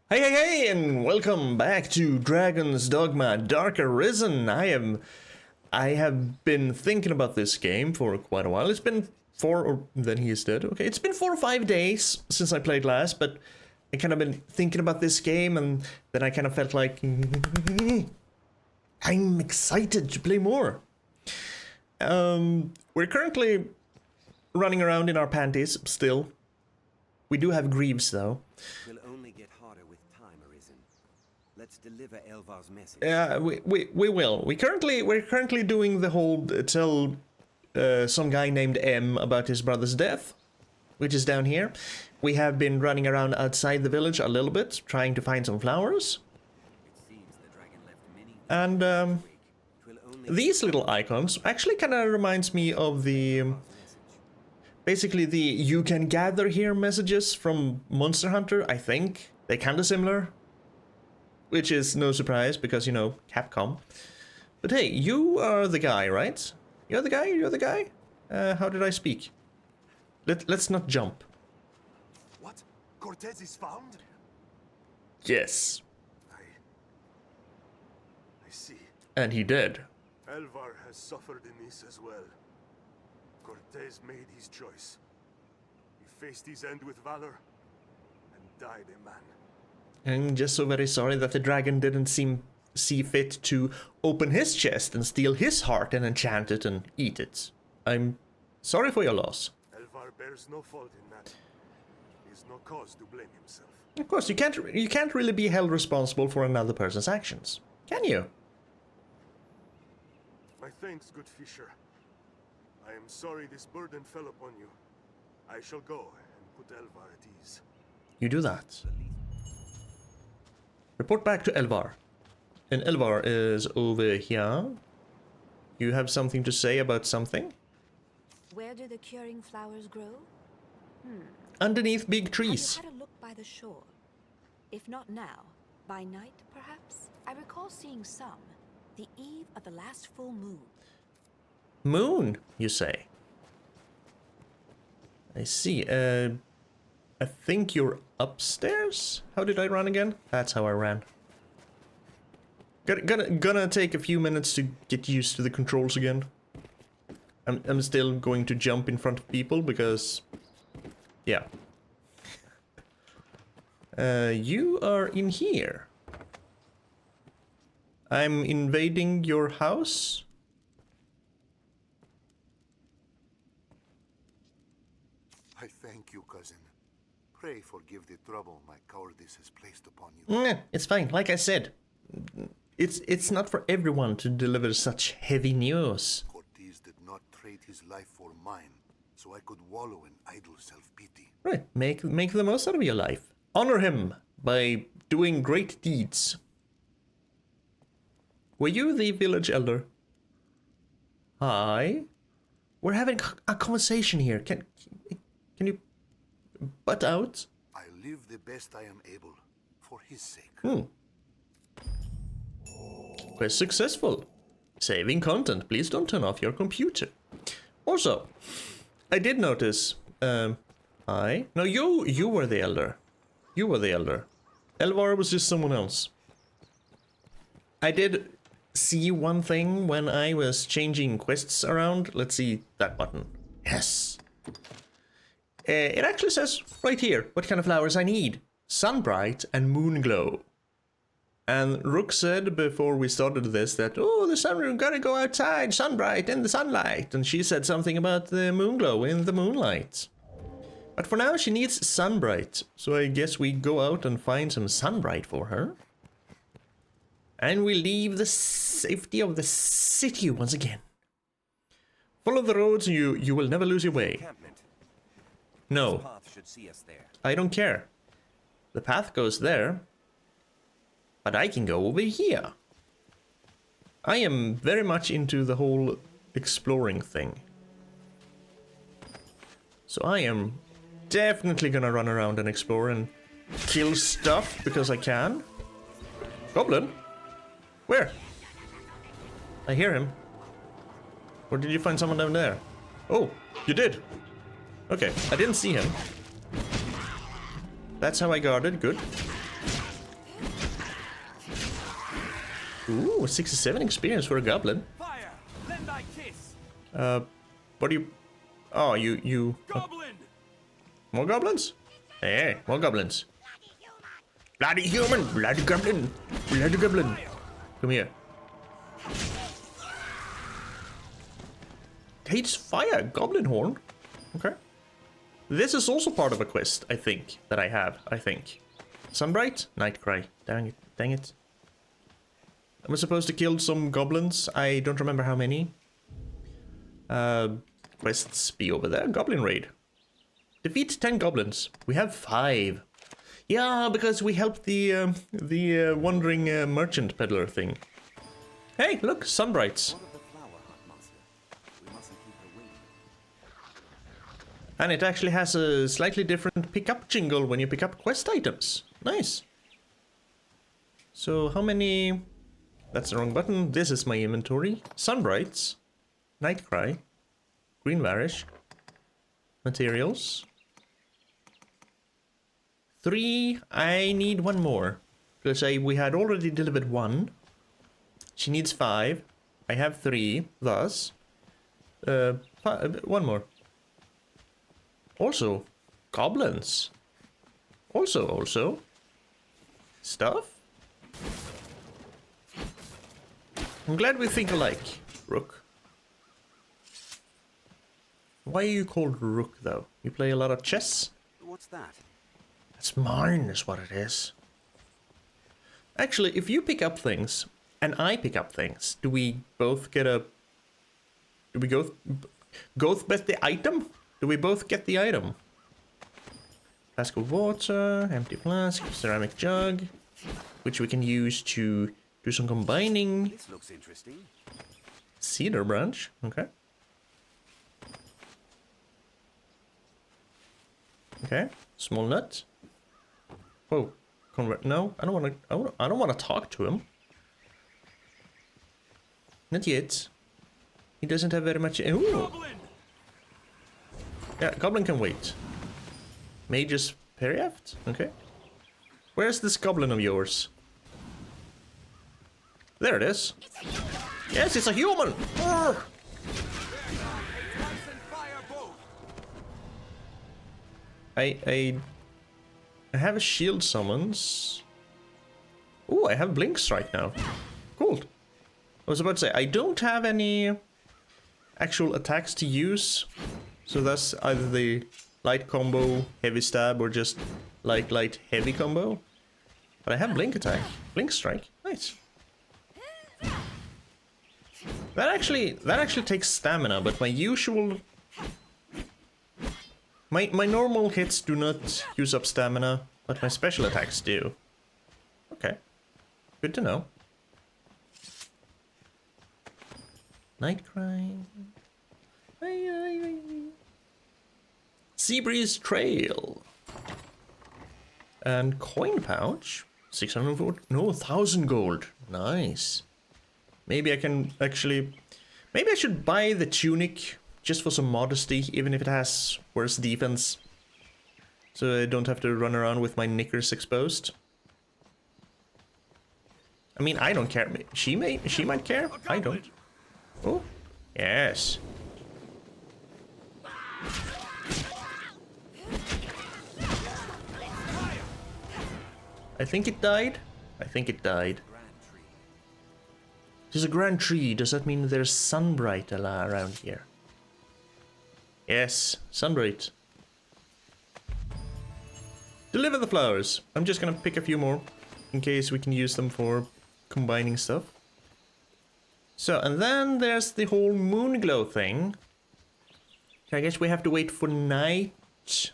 Hey, hey, hey, and welcome back to Dragon's Dogma Dark Arisen. I have been thinking about this game for quite a while. It's been then he is dead. Okay, it's been 4 or 5 days since I played last, but I kind of been thinking about this game, and then I kind of felt like I'm excited to play more. We're currently running around in our panties still. We do have greaves though. Will only get harder with time, Arisen. Let's deliver Elvar's message. Yeah, we will. We're currently doing the whole tell some guy named M about his brother's death, which is down here. We have been running around outside the village a little bit, trying to find some flowers. It seems the dragon left many. And these little icons actually kind of reminds me of the basically the "you can gather here" messages from Monster Hunter. I think they're kind of similar, which is no surprise because, you know, Capcom. But hey, you are the guy, right? You're the guy? You're the guy? How did I speak? Let's not jump. What? Cortez is found? Yes. I see. And he did. Elvar has suffered in this as well. Cortez made his choice. He faced his end with valor and died a man. I'm just so very sorry that the dragon didn't see fit to open his chest and steal his heart and enchant it and eat it. I'm sorry for your loss. Elvar bears no fault in that. He has no cause to blame himself. Of course, you can't really be held responsible for another person's actions, can you? My thanks, good Fisher. I am sorry this burden fell upon you. I shall go and put Elvar at ease. You do that. Report back to Elvar. And Elvar is over here. You have something to say about something? Where do the curing flowers grow? Underneath big trees. Have you had a look by the shore? If not now, by night perhaps? I recall seeing some, the eve of the last full moon. Moon, you say? I see. I think you're upstairs? How did I run again? That's how I ran. Gonna take a few minutes to get used to the controls again. I'm still going to jump in front of people because, yeah. You are in here. I'm invading your house. I thank you, cousin. Pray forgive the trouble my cowardice has placed upon you. Nah, it's fine. Like I said, it's not for everyone to deliver such heavy news. Cortez did not trade his life for mine, so I could wallow in idle self-pity. Right, make the most out of your life. Honor him by doing great deeds. Were you the village elder? Hi. We're having a conversation here. Can you butt out? I live the best I am able, for his sake. Quest successful. Saving content. Please don't turn off your computer. Also, I did notice. Hi. No, you were the elder. You were the elder. Elvar was just someone else. I did see one thing when I was changing quests around. Let's see that button. Yes. It actually says right here what kind of flowers I need. Sunbright and Moonglow. And Rook said before we started this that, oh, the sun, we gotta go outside, Sunbright in the sunlight. And she said something about the Moonglow in the moonlight. But for now she needs Sunbright. So I guess we go out and find some Sunbright for her. And we leave the safety of the city once again. Follow the roads and you will never lose your way. Encampment. No, This path should see us there. I don't care. The path goes there. But I can go over here. I am very much into the whole exploring thing. So I am definitely gonna run around and explore and kill stuff because I can. Goblin? Where? I hear him. Or did you find someone down there? Oh, you did. Okay, I didn't see him. That's how I guarded, good. Ooh, 67 experience for a goblin. Fire! Lend thy kiss! What do you... Oh, you... Goblin! More goblins? Hey, more goblins. Bloody human! Bloody goblin! Bloody goblin! Come here. Hates fire! Goblin horn? Okay. This is also part of a quest, I think, that I have, I think. Sunbright? Nightcry. Dang it. Dang it. I was supposed to kill some goblins. I don't remember how many. Quests be over there. Goblin raid. Defeat 10 goblins. We have 5. Yeah, because we helped the wandering merchant peddler thing. Hey, look, Sunbrights. What of the flower hut, master? We mustn't keep her waiting. And it actually has a slightly different pickup jingle when you pick up quest items. Nice. So how many... That's the wrong button. This is my inventory. Sunbrights. Nightcry. Green Varish. Materials. 3. I need 1 more. Because we had already delivered 1. She needs 5. I have 3. Thus. 1 more. Also. Goblins. Also. Stuff. I'm glad we think alike, Rook. Why are you called Rook, though? You play a lot of chess? What's that? It's mine, is what it is. Actually, if you pick up things, and I pick up things, do we both get a... Do we both get the item? Do we both get the item? Flask of water, empty flask, ceramic jug, which we can use to do some combining. This looks interesting. Cedar branch, okay. Okay, small nut. Whoa, convert. No, I don't want to. I don't want to talk to him. Not yet. He doesn't have very much. Ooh. Goblin! Yeah, goblin can wait. Mage's Periaft? Okay. Where's this goblin of yours? There it is. Yes, it's a human! Urgh. I have a shield summons. Ooh, I have blink strike now. Cool. I was about to say, I don't have any actual attacks to use. So that's either the light combo, heavy stab, or just light, heavy combo. But I have blink attack. Blink strike. Nice. That actually takes stamina, but my usual... My normal hits do not use up stamina, but my special attacks do. Okay. Good to know. Nightcry. Seabreeze Trail. And coin pouch. 640. No, 1,000 gold. Nice. Maybe I can actually... Maybe I should buy the tunic just for some modesty, even if it has worse defense. So I don't have to run around with my knickers exposed. I mean, I don't care. She might care. I don't. Oh, yes. I think it died. I think it died. There's a grand tree. Does that mean there's Sunbright around here? Yes, Sunbright. Deliver the flowers. I'm just gonna pick a few more in case we can use them for combining stuff. So, and then there's the whole moon glow thing. I guess we have to wait for night,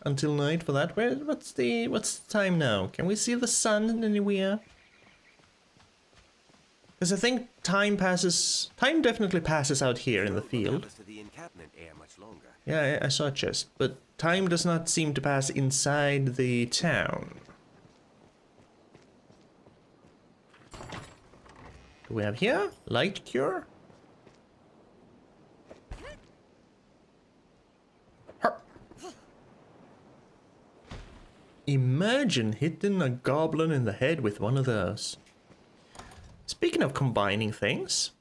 until night for that. What's the time now? Can we see the sun anywhere? Because I think time definitely passes out here in the field. Yeah, I saw a chest, but time does not seem to pass inside the town. Do we have here? Light cure? Her. Imagine hitting a goblin in the head with one of those. Speaking of combining things,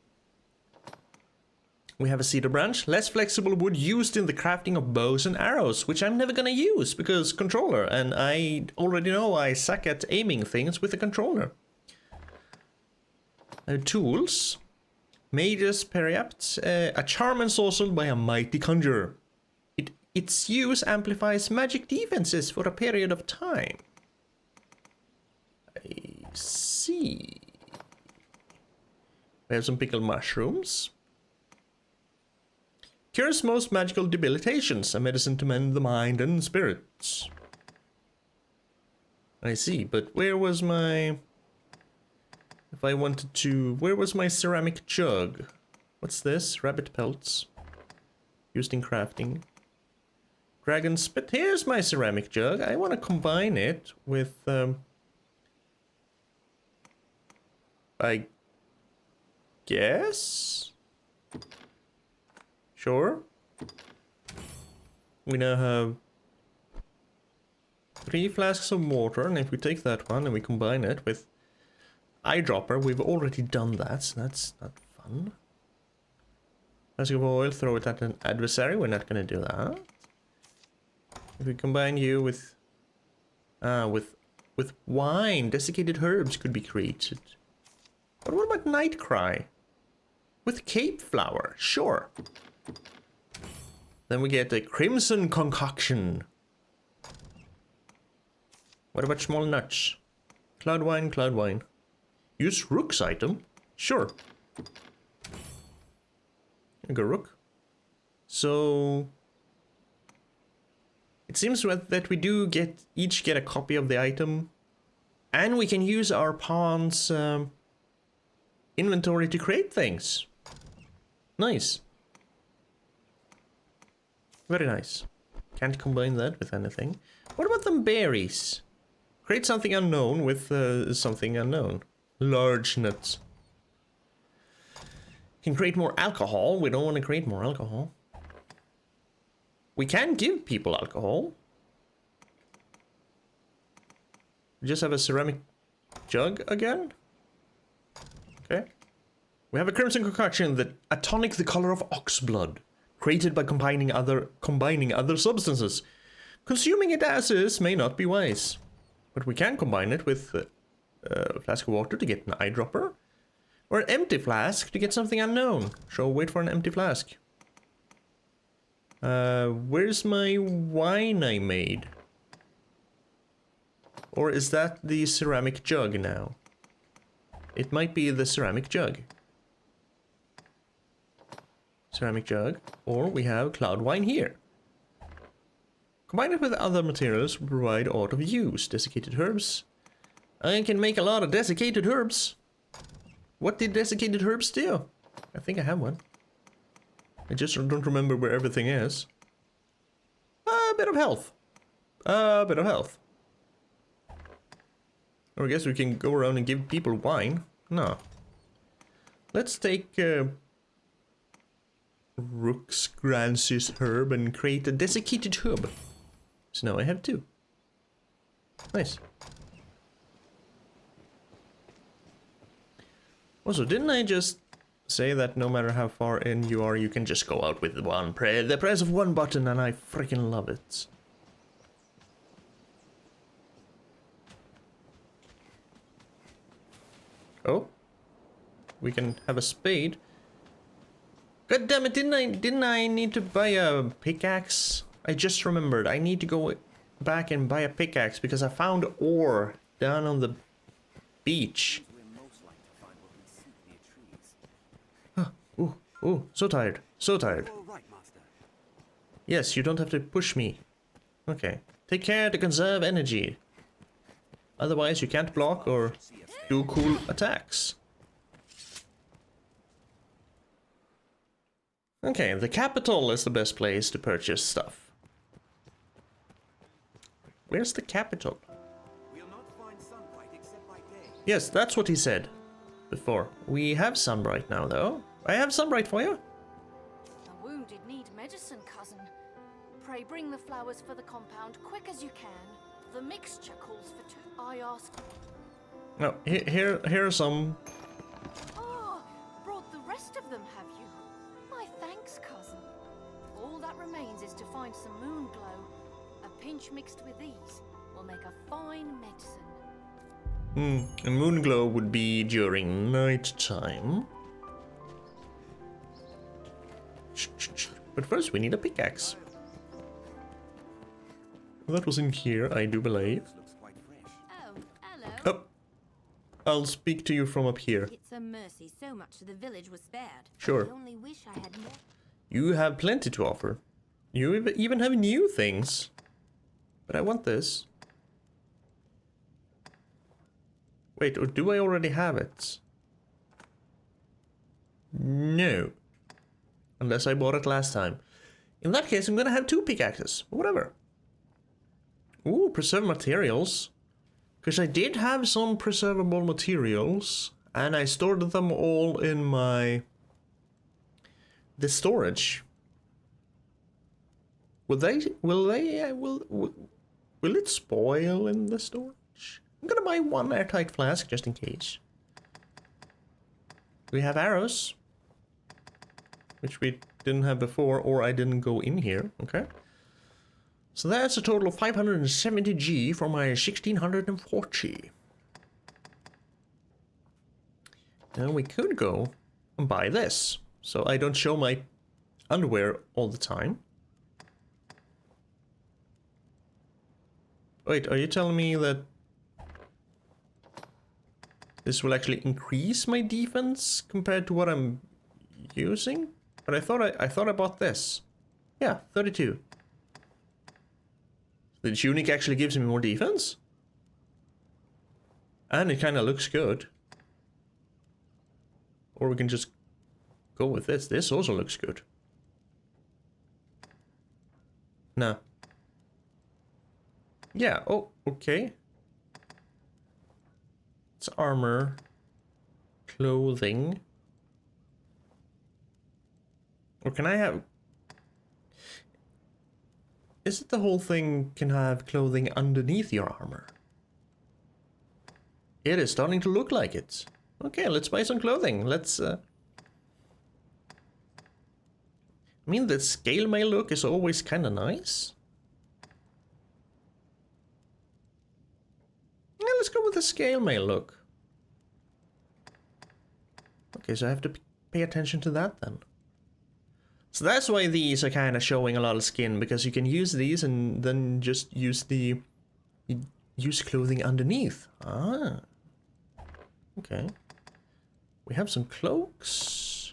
we have a cedar branch, less flexible wood used in the crafting of bows and arrows, which I'm never gonna use because controller, and I already know I suck at aiming things with a controller. Tools, mages periapt, a charm ensorcelled by a mighty conjurer. Its use amplifies magic defenses for a period of time. I see. We have some pickled mushrooms. Cures most magical debilitations, a medicine to mend the mind and spirits. I see, but where was my... If I wanted to... Where was my ceramic jug? What's this? Rabbit pelts. Used in crafting. Dragon spit. Here's my ceramic jug. I want to combine it with... I guess? Sure. We now have 3 flasks of water, and if we take that one and we combine it with eyedropper, we've already done that, so that's not fun. Flask of oil, throw it at an adversary, we're not gonna do that. If we combine you with wine, desiccated herbs could be created. But what about Nightcry? With cape flower, sure. Then we get a crimson concoction. What about small nuts? Cloud wine, cloud wine. Use rook's item? Sure. I go rook. So it seems that we do each get a copy of the item, and we can use our pawn's inventory to create things. Nice. Very nice. Can't combine that with anything. What about them berries? Create something unknown with something unknown. Large nuts. Can create more alcohol. We don't want to create more alcohol. We can give people alcohol. We just have a ceramic jug again. Okay. We have a crimson concoction, a tonic the color of ox blood, created by combining other substances. Consuming it as is may not be wise, but we can combine it with a flask of water to get an eyedropper, or an empty flask to get something unknown. So wait for an empty flask. Where's my wine I made? Or is that the ceramic jug now? It might be the ceramic jug. Ceramic jug, or we have cloud wine here. Combine it with other materials to provide art of use. Desiccated herbs. I can make a lot of desiccated herbs. What did desiccated herbs do? I think I have one. I just don't remember where everything is. A bit of health. A bit of health. Or I guess we can go around and give people wine. No. Let's take Rook's Grancy's herb and create a desiccated herb. So now I have 2. Nice. Also, didn't I just say that no matter how far in you are, you can just go out with the press of one button, and I freaking love it. Oh, we can have a spade. God damn it! Didn't I need to buy a pickaxe? I just remembered. I need to go back and buy a pickaxe because I found ore down on the beach. Ooh, so tired. So tired. Yes, you don't have to push me. Okay. Take care to conserve energy. Otherwise, you can't block or do cool attacks. Okay, the capital is the best place to purchase stuff. Where's the capital? Yes, that's what he said before. We have sunbright now, though. I have sunbright for you. The wounded need medicine, cousin. Pray bring the flowers for the compound quick as you can. The mixture calls for 2. I ask. No, here are some. A moon glow would be during night time. But first we need a pickaxe. That was in here, I do believe. Looks quite fresh. Oh, hello. Oh, I'll speak to you from up here. It's a mercy so much of the village was spared. Sure. I only wish I had more. You have plenty to offer. You even have new things. But I want this. Wait, or do I already have it? No. Unless I bought it last time. In that case, I'm gonna have 2 pickaxes. Whatever. Ooh, preserved materials. Because I did have some preservable materials. And I stored them all in my... the storage. Will it spoil in the storage? I'm gonna buy 1 airtight flask just in case. We have arrows, which we didn't have before, or I didn't go in here. Okay. So that's a total of 570 G for my 1640. Now we could go and buy this, so I don't show my underwear all the time. Wait, are you telling me that this will actually increase my defense compared to what I'm using? But I thought I bought this. Yeah, 32. The tunic actually gives me more defense? And it kind of looks good. Or we can just go with this. This also looks good. No. Yeah, oh, okay. It's armor. Clothing. Or can I have... Is it the whole thing can have clothing underneath your armor? It is starting to look like it. Okay, let's buy some clothing. Let's... I mean, the scale mail look is always kind of nice. Yeah, let's go with the scale mail look. Okay, so I have to pay attention to that then. So that's why these are kind of showing a lot of skin, because you can use these and then just use the... use clothing underneath. Ah. Okay. We have some cloaks.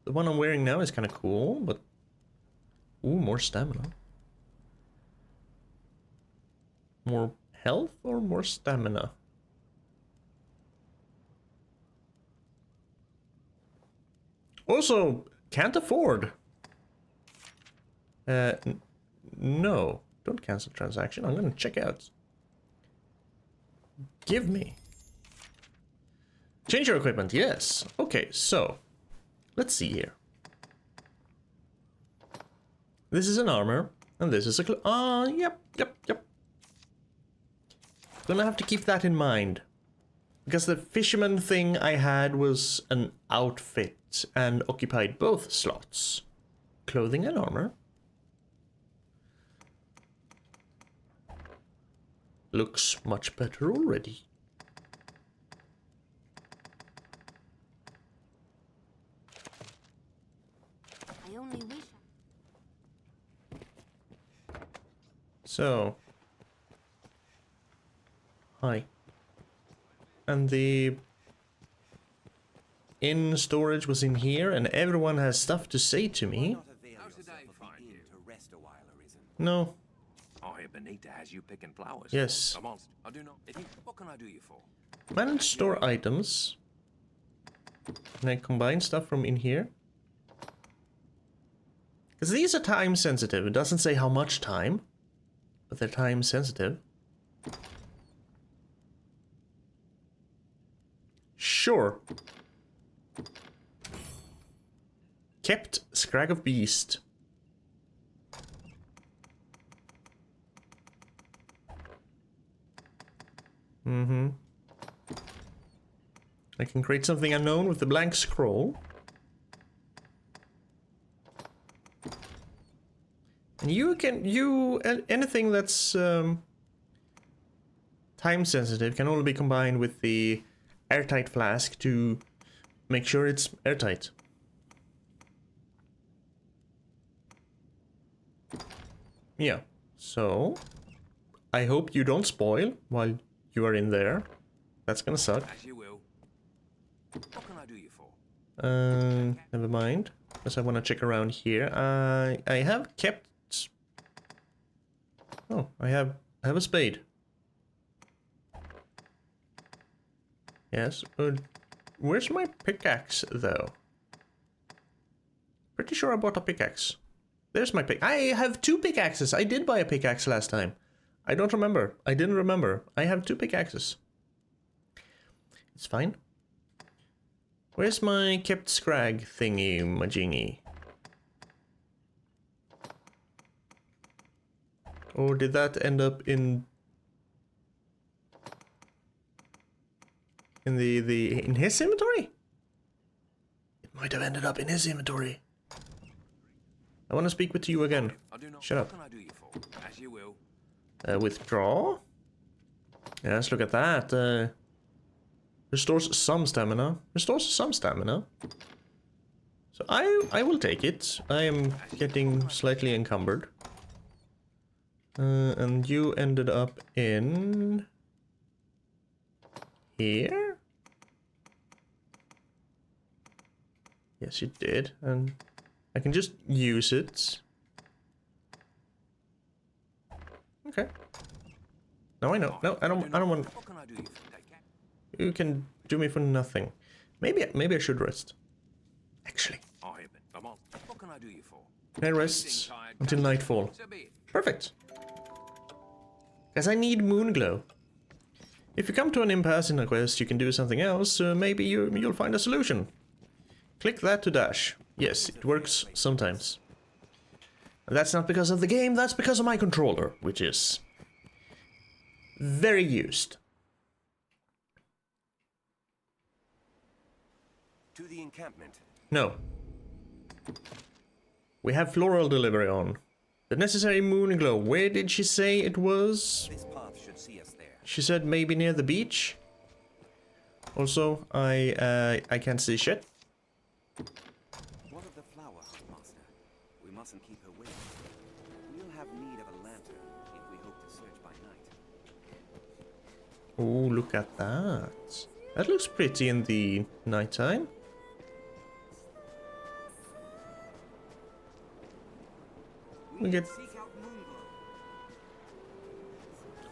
The one I'm wearing now is kind of cool, but... Ooh, more stamina. More health or more stamina? Also, can't afford. No. Don't cancel transaction. I'm gonna check out. Give me. Change your equipment, yes. Okay, so. Let's see here. This is an armor, and this is a yep. Gonna have to keep that in mind. Because the fisherman thing I had was an outfit and occupied both slots. Clothing and armor. Looks much better already. I only wish So. Hi. And the inn storage was in here, and everyone has stuff to say to me. Not avail yourself of the inn to rest a while, Arisen. No. I hear Benita has you picking flowers. Yes. A monster. I do not. What can I do you for? Manage store items. Can I combine stuff from in here? Because these are time sensitive. It doesn't say how much time, but they're time sensitive. Sure. Kept Scrag of Beast. Mm-hmm. I can create something unknown with the blank scroll. And you can, anything that's time time sensitive, can only be combined with the airtight flask to make sure it's airtight. Yeah, so I hope you don't spoil while you are in there. That's gonna suck. As you will. What can I do you for? Never mind. Because I want to check around here. I have kept. Oh, I have a spade. Yes. Where's my pickaxe though? Pretty sure I bought a pickaxe. There's my pick. I have 2 pickaxes. I did buy a pickaxe last time. I don't remember. I didn't remember. I have 2 pickaxes. It's fine. Where's my kept scrag thingy majingy? Or did that end up in in his inventory? It might have ended up in his inventory. I want to speak with you again. Shut up. What can I do you for? As you will. Withdraw. Yes, look at that. Restores some stamina. Restores some stamina. So I will take it. I am getting slightly encumbered. And you ended up in here? Yes, you did. And I can just use it. Okay. No, I know. No, I don't want. What can I do you for? You can do me for nothing. Maybe I should rest. Actually. Come on. What can I do you for? Can I rest until nightfall? Perfect. Because I need Moonglow. If you come to an impasse in a quest, you can do something else. Maybe you'll find a solution. Click that to dash. Yes, it works sometimes. And that's not because of the game, that's because of my controller, which is very used. To the encampment. No. We have floral delivery on. The necessary Moonglow. Where did she say it was? This path should see us there. She said maybe near the beach. Also, I can't see shit. What of the flower, Master? We mustn't keep her waiting. We'll have need of a lantern if we hope to search by night. Oh, look at that. That looks pretty in the nighttime. We get... Seek out Moonglow.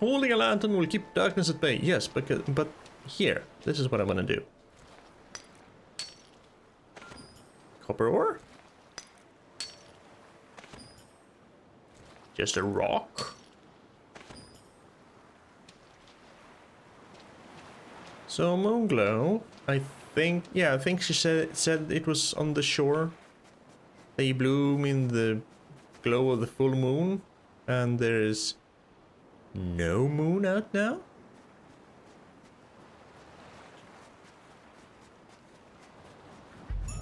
Holding a lantern will keep darkness at bay. Yes, but here, this is what I want to do. Copper ore? Just a rock? So Moonglow, I think she said it was on the shore. They bloom in the glow of the full moon, and there is no moon out now.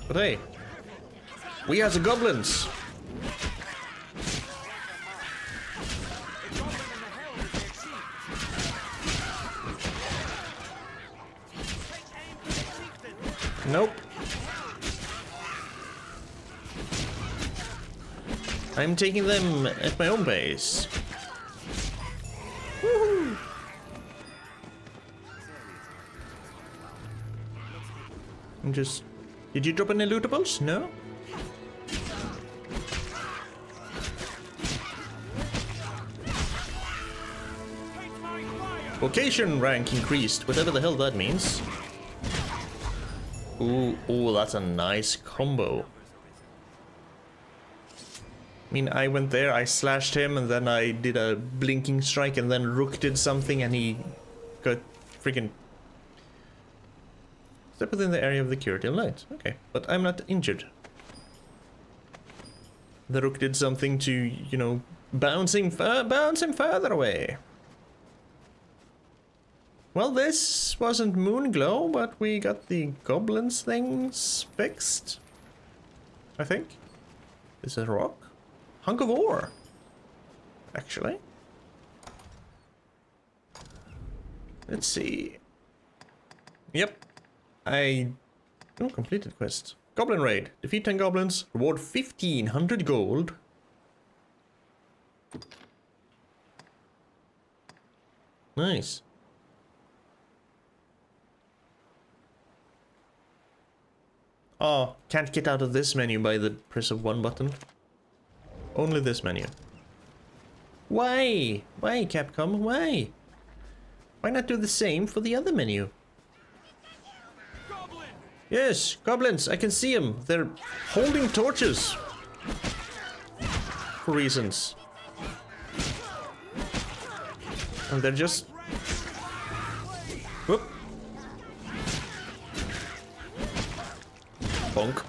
But hey, we are the goblins. Nope. I'm taking them at my own pace. Woohoo! I'm just... Did you drop any lootables? No? Vocation rank increased, whatever the hell that means. Ooh, that's a nice combo. I mean, I went there, I slashed him, and then I did a blinking strike, and then Rook did something, and he got freaking... Step within the area of the curative light. Okay, but I'm not injured. The Rook did something to, you know, bounce him further away. Well, this wasn't Moonglow, but we got the goblins things fixed. I think. Is it a rock? Hunk of ore. Actually. Let's see. Yep. I completed quest. Goblin raid. Defeat 10 goblins. Reward 1,500 gold. Nice. Oh, can't get out of this menu by the press of one button. Only this menu. Why? Why, Capcom? Why? Why not do the same for the other menu? Goblin! Yes, goblins, I can see them. They're holding torches. For reasons. And they're just... Whoop. Bonk.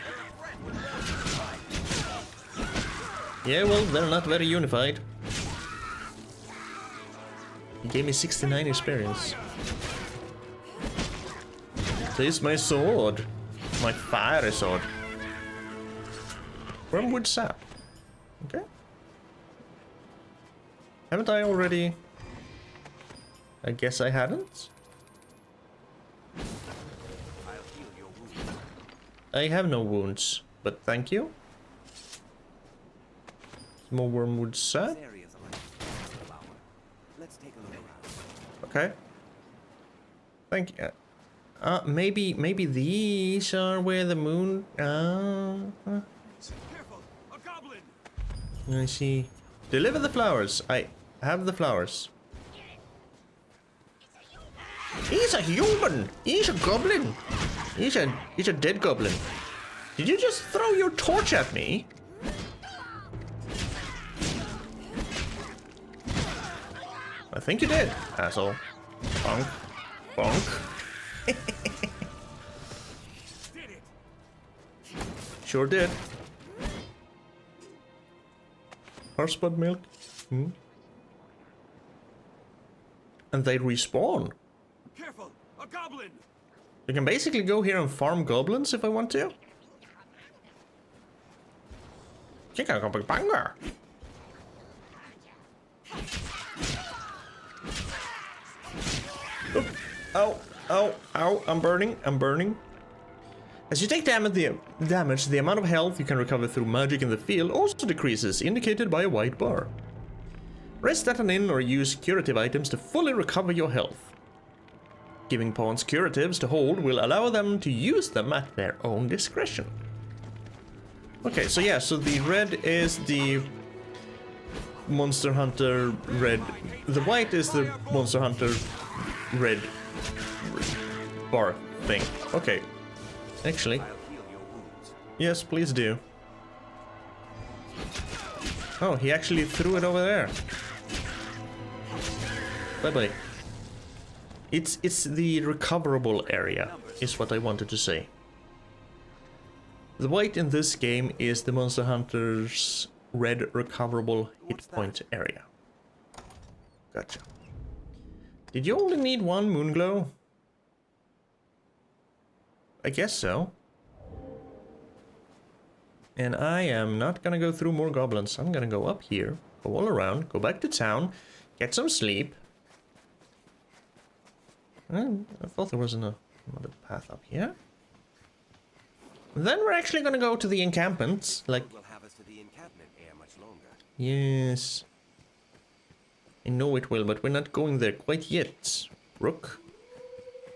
Yeah, well, they're not very unified. He gave me 69 experience. Taste my sword. My fiery sword. Wormwood sap. Okay. Haven't I already? I guess I hadn't. I'll heal your wounds. I have no wounds, but thank you. More wormwood sap. This area's a flower. Let's take a look around. Okay. Thank you. Maybe these are where the moon. Careful! A goblin! I see. Deliver the flowers. I have the flowers. He's a human. He's a goblin. He's a dead goblin. Did you just throw your torch at me? I think you did, asshole. Bonk. Bonk. Did it! Sure did. Horsebud milk. Hmm. And they respawn. Careful! A goblin! You can basically go here and farm goblins if I want to. Banger. Oop. Ow, ow, ow, I'm burning. As you take damage, the amount of health you can recover through magic in the field also decreases, indicated by a white bar. Rest at an inn or use curative items to fully recover your health. Giving pawns curatives to hold will allow them to use them at their own discretion. Okay, so yeah, so the red is the Monster Hunter red. The white is the Monster Hunter red bar thing. Okay. Actually. I'll heal your wounds. Yes, please do. Oh, he actually threw it over there. Bye-bye. It's the recoverable area, is what I wanted to say. The white in this game is the Monster Hunter's red recoverable hit point area. Gotcha. Did you only need one Moonglow? I guess so. And I am not gonna go through more goblins. I'm gonna go up here, go all around, go back to town, get some sleep. I thought there was another path up here. Then we're actually gonna go to the encampments, like... Will have us to the encampment ere much longer. Yes. I know it will, but we're not going there quite yet. Rook.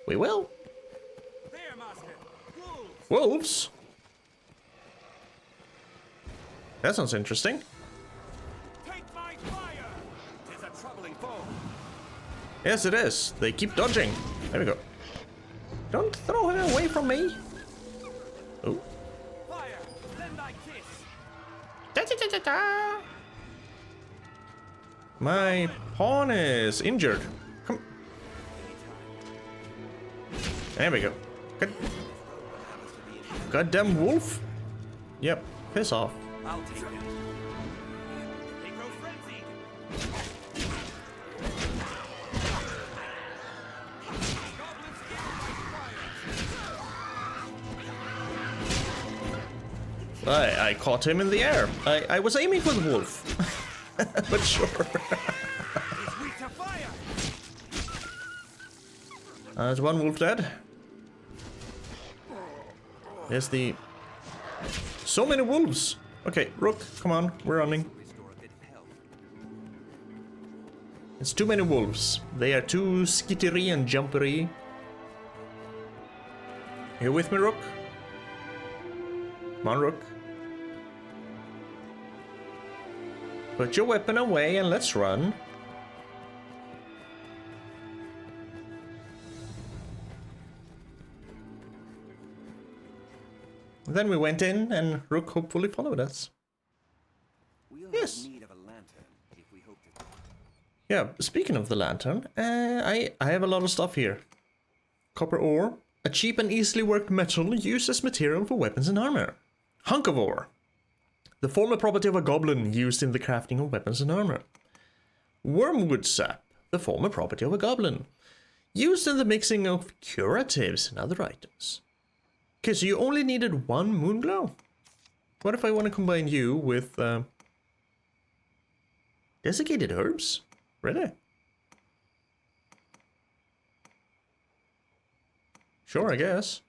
We will. There, master! Wolves! Wolves? That sounds interesting. Take my fire! 'Tis a troubling foe. Yes, it is. They keep dodging. There we go. Don't throw him away from me. Oh. Fire! Lend thy kiss! Da-da-da-da-da. My pawn is injured. Come. There we go. Good. Goddamn wolf. Yep. Piss off. I'll take it. They grow frenzied! Goblins in my fire! I caught him in the air. I was aiming for the wolf. But sure. It's weak to fire! There's one wolf dead. There's the... So many wolves! Okay, Rook, come on, we're running. Restore a bit of health. It's too many wolves. They are too skittery and jumpery. You with me, Rook? Come on, Rook. Put your weapon away and let's run. Then we went in and Rook hopefully followed us. We'll Yes. have need of a lantern if we hope to. Yeah, speaking of the lantern, I have a lot of stuff here. Copper ore, a cheap and easily worked metal used as material for weapons and armor. Hunk of ore, the former property of a goblin used in the crafting of weapons and armor. Wormwood sap, the former property of a goblin, used in the mixing of curatives and other items. Okay, so you only needed one moonglow? What if I want to combine you with desiccated herbs? Really? Sure, I guess.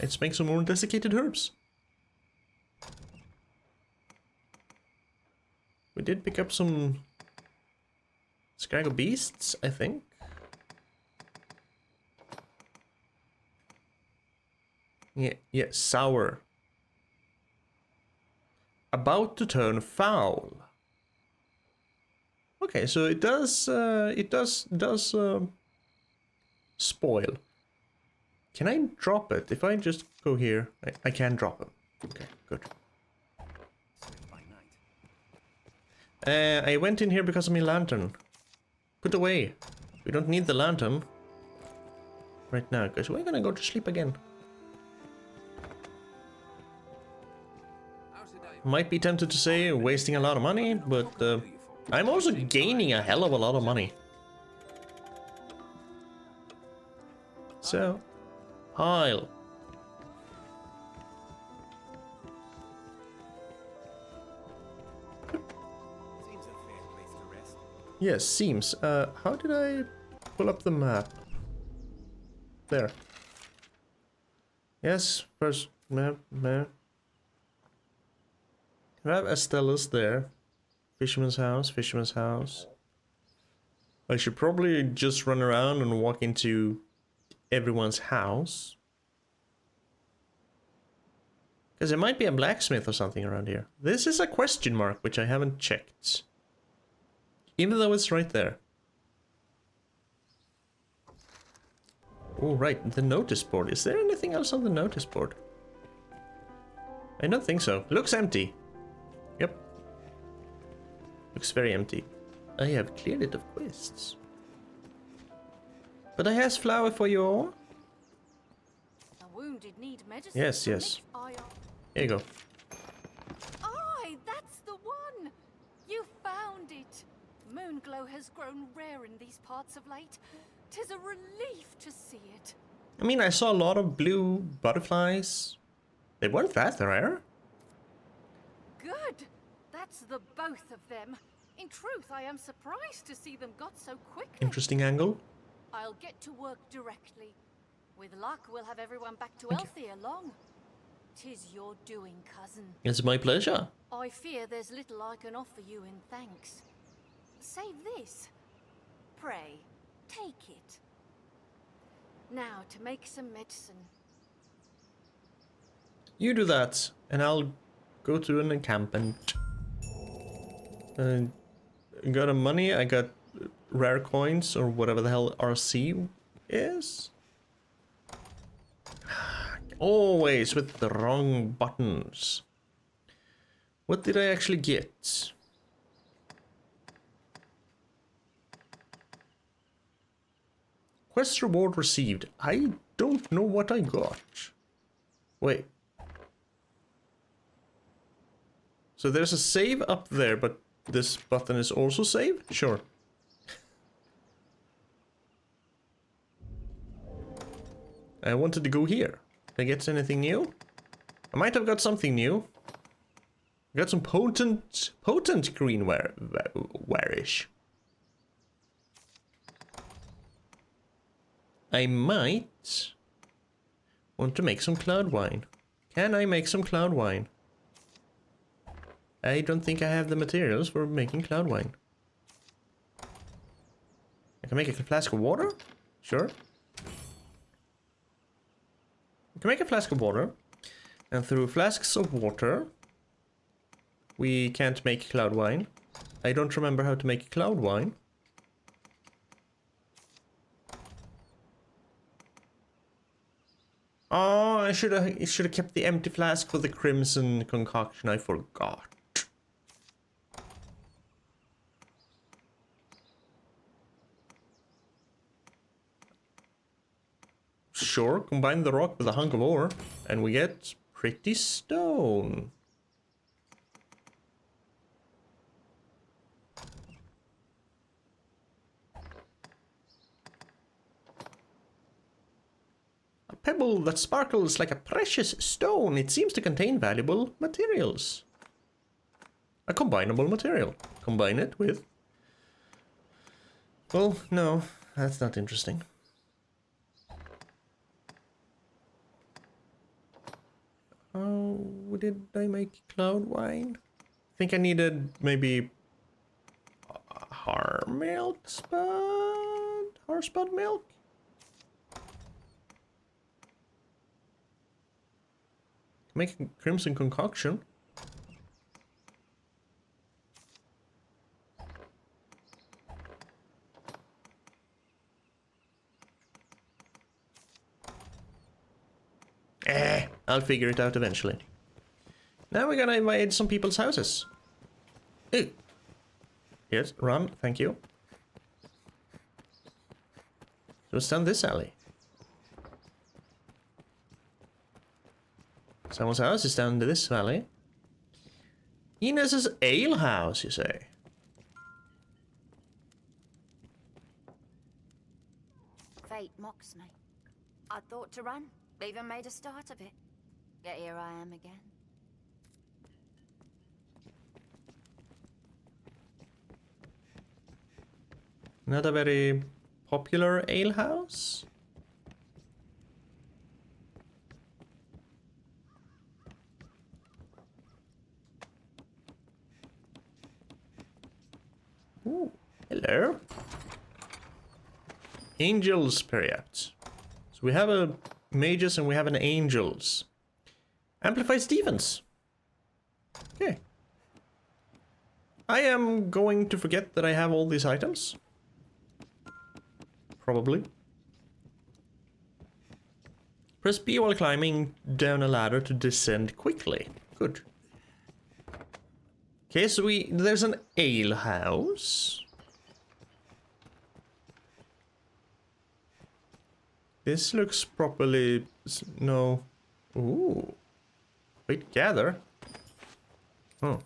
Let's make some more desiccated herbs. We did pick up some Scraggle beasts, I think. Yeah, sour. About to turn foul. Okay, so it does spoil. Can I drop it? If I just go here, I can drop it. Okay, good. Slept by night. I went in here because of my lantern. Put away. We don't need the lantern right now, because we're gonna go to sleep again. How's the day? Might be tempted to say wasting a lot of money, but I'm also gaining a hell of a lot of money. So, Heil. Seems a fair place to rest. Yes, seems. How did I pull up the map? There. Yes, first map. We have Estella's there. Fisherman's house. I should probably just run around and walk into everyone's house. Because there might be a blacksmith or something around here. This is a question mark, which I haven't checked. Even though it's right there. Oh, right, the notice board. Is there anything else on the notice board? I don't think so. Looks empty. Yep. Looks very empty. I have cleared it of quests. But I has flour for you all. A wounded need medicine. Yes, yes. Here you go. Aye, that's the one! You found it! Moonglow has grown rare in these parts of late. 'Tis a relief to see it. I mean, I saw a lot of blue butterflies. They weren't that rare. Good! That's the both of them. In truth, I am surprised to see them got so quickly. Interesting angle. I'll get to work directly. With luck, we'll have everyone back to Thank you. Elthia long. 'Tis your doing, cousin. It's my pleasure. I fear there's little I can offer you in thanks. Save this. Pray, take it. Now to make some medicine. You do that, and I'll go to an encampment. Got a money, I got rare coins, or whatever the hell RC is. Always with the wrong buttons. What did I actually get? Quest reward received. I don't know what I got. Wait. So there's a save up there, but this button is also save? Sure. I wanted to go here. Did I get anything new? I might have got something new. I got some potent greenware-ish. I might want to make some cloud wine. Can I make some cloud wine? I don't think I have the materials for making cloud wine. I can make a flask of water? Sure. I can make a flask of water. And through flasks of water, we can't make cloud wine. I don't remember how to make cloud wine. Oh, I should have kept the empty flask for the crimson concoction. I forgot. Sure, combine the rock with a hunk of ore, and we get pretty stone. A pebble that sparkles like a precious stone. It seems to contain valuable materials. A combinable material. Combine it with... Well, no, that's not interesting. How did I make cloud wine? I think I needed maybe Harspud milk? Make a crimson concoction. I'll figure it out eventually. Now we're gonna invade some people's houses. Ooh. Yes, run, thank you. What's down this alley? Someone's house is down this valley. Inez's ale house, you say? Fate mocks me. I thought to run, even made a start of it. Yet here I am again. Not a very popular ale house? Ooh, hello. Angels, perhaps. So we have a mages and we have an angels. Amplifies defense. Okay. I am going to forget that I have all these items. Probably. Press B while climbing down a ladder to descend quickly. Good. Okay, so there's an ale house. This looks properly... No. Ooh. Wait, gather. Oh.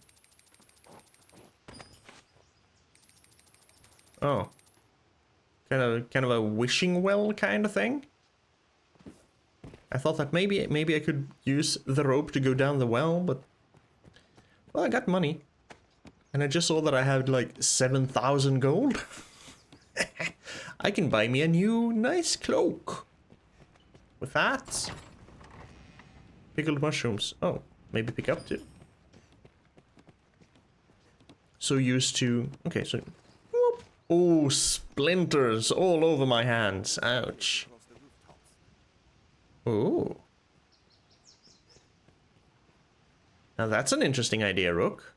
Oh. Kind of a wishing well kind of thing. I thought that maybe I could use the rope to go down the well, but... Well, I got money. And I just saw that I had like 7,000 gold. I can buy me a new nice cloak. With that. Pickled mushrooms. Oh, maybe pick up too. So used to... Okay, so... Whoop. Oh, splinters all over my hands. Ouch. Oh. Now that's an interesting idea, Rook.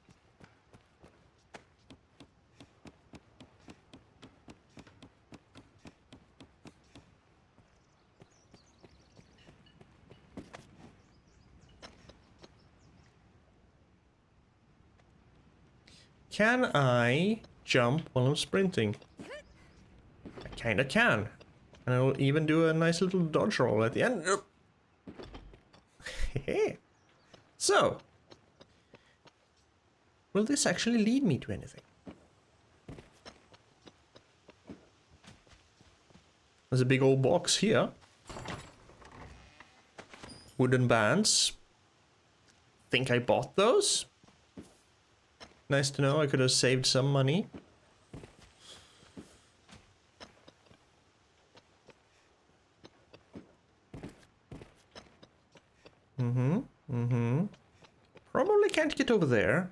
Can I jump while I'm sprinting? I kinda can. And I'll even do a nice little dodge roll at the end. So, will this actually lead me to anything? There's a big old box here. Wooden bands. Think I bought those? Nice to know, I could have saved some money. can't get over there.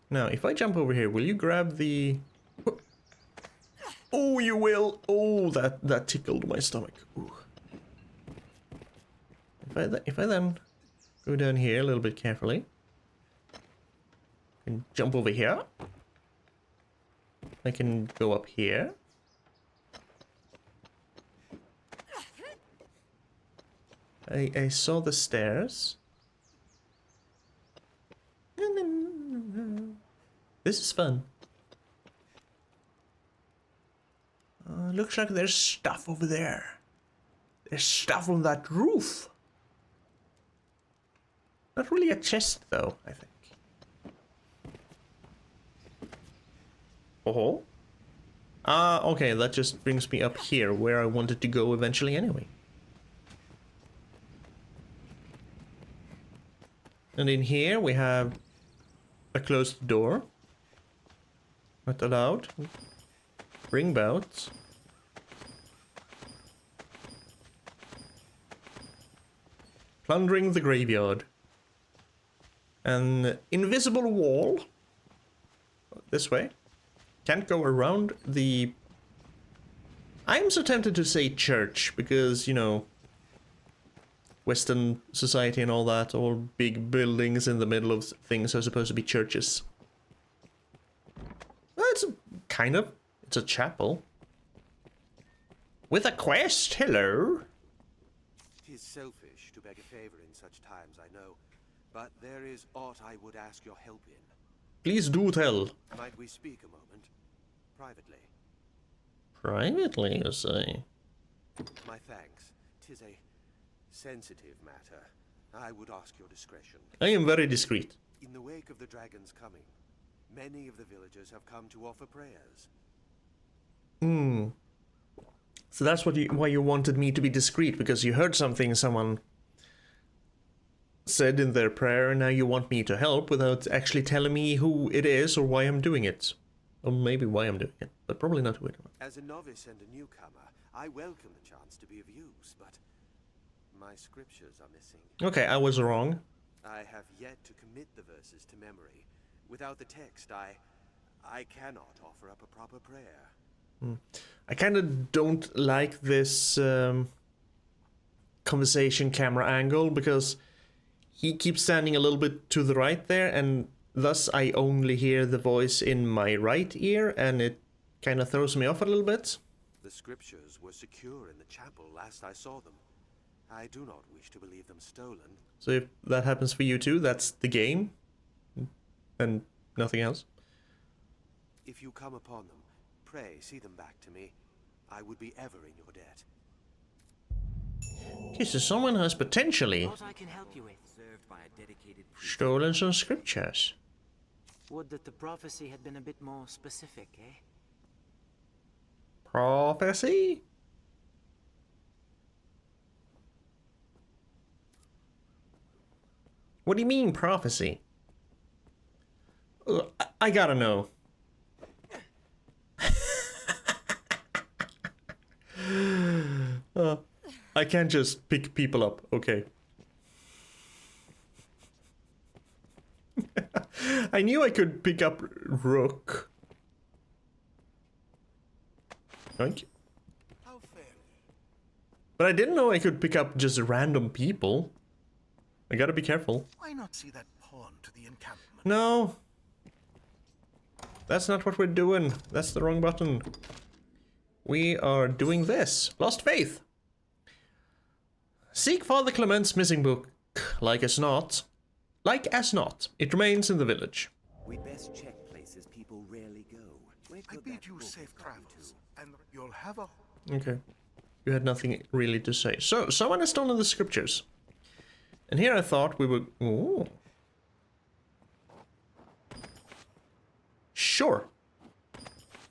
Now, if I jump over here, will you grab the... Oh, you will! Oh, that tickled my stomach. Ooh. If I then go down here a little bit carefully, and jump over here, I can go up here. I saw the stairs. This is fun. Looks like there's stuff over there. There's stuff on that roof. Not really a chest, though, I think. Oh. Okay, that just brings me up here, where I wanted to go eventually anyway. And in here we have a closed door. Not allowed. Ring bouts. Plundering the graveyard. An invisible wall. This way. Can't go around the... I'm so tempted to say church, because, you know, Western society and all that, all big buildings in the middle of things are supposed to be churches. Well, it's kind of. It's a chapel. With a quest, hello. 'Tis selfish to beg a favor in such times, I know, but there is aught I would ask your help in. Please do tell. Might we speak a moment? Privately. Privately, you say? My thanks. 'Tis a sensitive matter. I would ask your discretion. I am very discreet. In the wake of the dragon's coming, many of the villagers have come to offer prayers. Hmm. So that's why you wanted me to be discreet, because you heard something someone said in their prayer, and now you want me to help without actually telling me who it is or why I'm doing it. Or maybe why I'm doing it, but probably not who it is. As a novice and a newcomer, I welcome the chance to be of use, but my scriptures are missing. Okay, I was wrong. I have yet to commit the verses to memory. Without the text, I cannot offer up a proper prayer. I kind of don't like this conversation camera angle, because he keeps standing a little bit to the right there, and thus I only hear the voice in my right ear, and it kind of throws me off a little bit. The scriptures were secure in the chapel last I saw them. I do not wish to believe them stolen. So if that happens for you too, that's the game, and nothing else. If you come upon them, pray see them back to me. I would be ever in your debt. Okay, so someone has potentially What I can help you with? Served by a dedicated priest. stolen some scriptures. Would that the prophecy had been a bit more specific, eh? Prophecy? What do you mean, prophecy? I gotta know. I can't just pick people up, okay. I knew I could pick up Rook. Thank you. How fair. But I didn't know I could pick up just random people. I gotta be careful. Why not see that pawn to the encampment? No. That's not what we're doing. That's the wrong button. We are doing this. Lost Faith. Seek Father Clement's missing book. Like as not. Like as not. It remains in the village. We'd best check places people rarely go. Where I could bid that you book safe have gone travels, to? and you'll have a... Okay. You had nothing really to say. So, someone has stolen the scriptures. And here I thought we would... Ooh. Sure.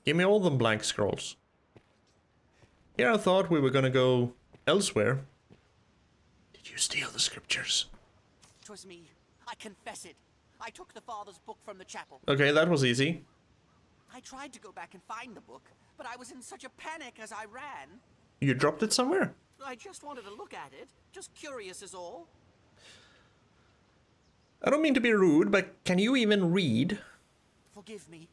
Give me all them blank scrolls. Here I thought we were gonna go elsewhere. Did you steal the scriptures? 'Twas me. I confess it. I took the father's book from the chapel. Okay, that was easy. I tried to go back and find the book, but I was in such a panic as I ran. You dropped it somewhere? I just wanted to look at it. Just curious is all. I don't mean to be rude, but can you even read? Forgive me.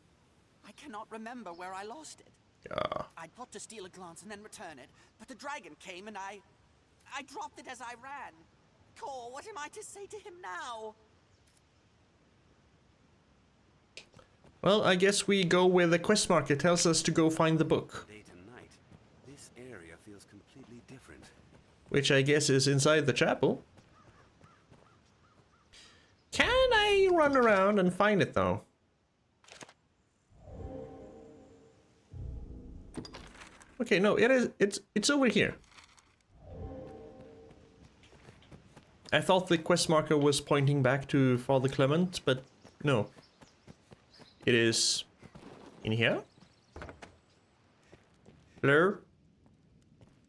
I cannot remember where I lost it. Yeah. I thought to steal a glance and then return it, but the dragon came and I dropped it as I ran. Cor, what am I to say to him now? Well, I guess we go where the quest marker tells us to go find the book. Day to night, this area feels completely different. Which I guess is inside the chapel. Can I run around and find it though? Okay, no, it's over here. I thought the quest marker was pointing back to Father Clement, but no. It is in here. Hello?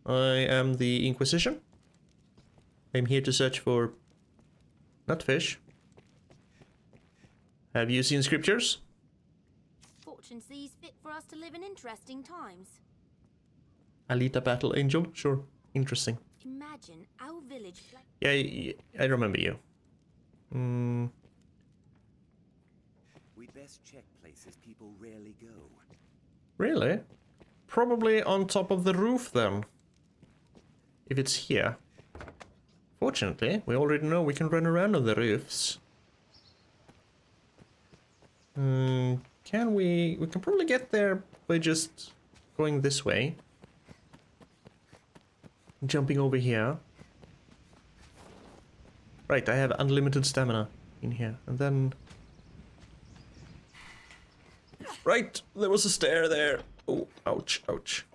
I am the Inquisition. I'm here to search for... not fish. Have you seen scriptures? Fortune sees fit for us to live in interesting times. Alita Battle Angel? Sure. Interesting. Imagine our village... Yeah, I remember you. We'd best check places people rarely go. Really? Probably on top of the roof then. If it's here. Fortunately, we already know we can run around on the roofs. Can we... we can probably get there by just going this way. Jumping over here. Right, I have unlimited stamina in here. And then... right, there was a stair there. Oh, ouch, ouch.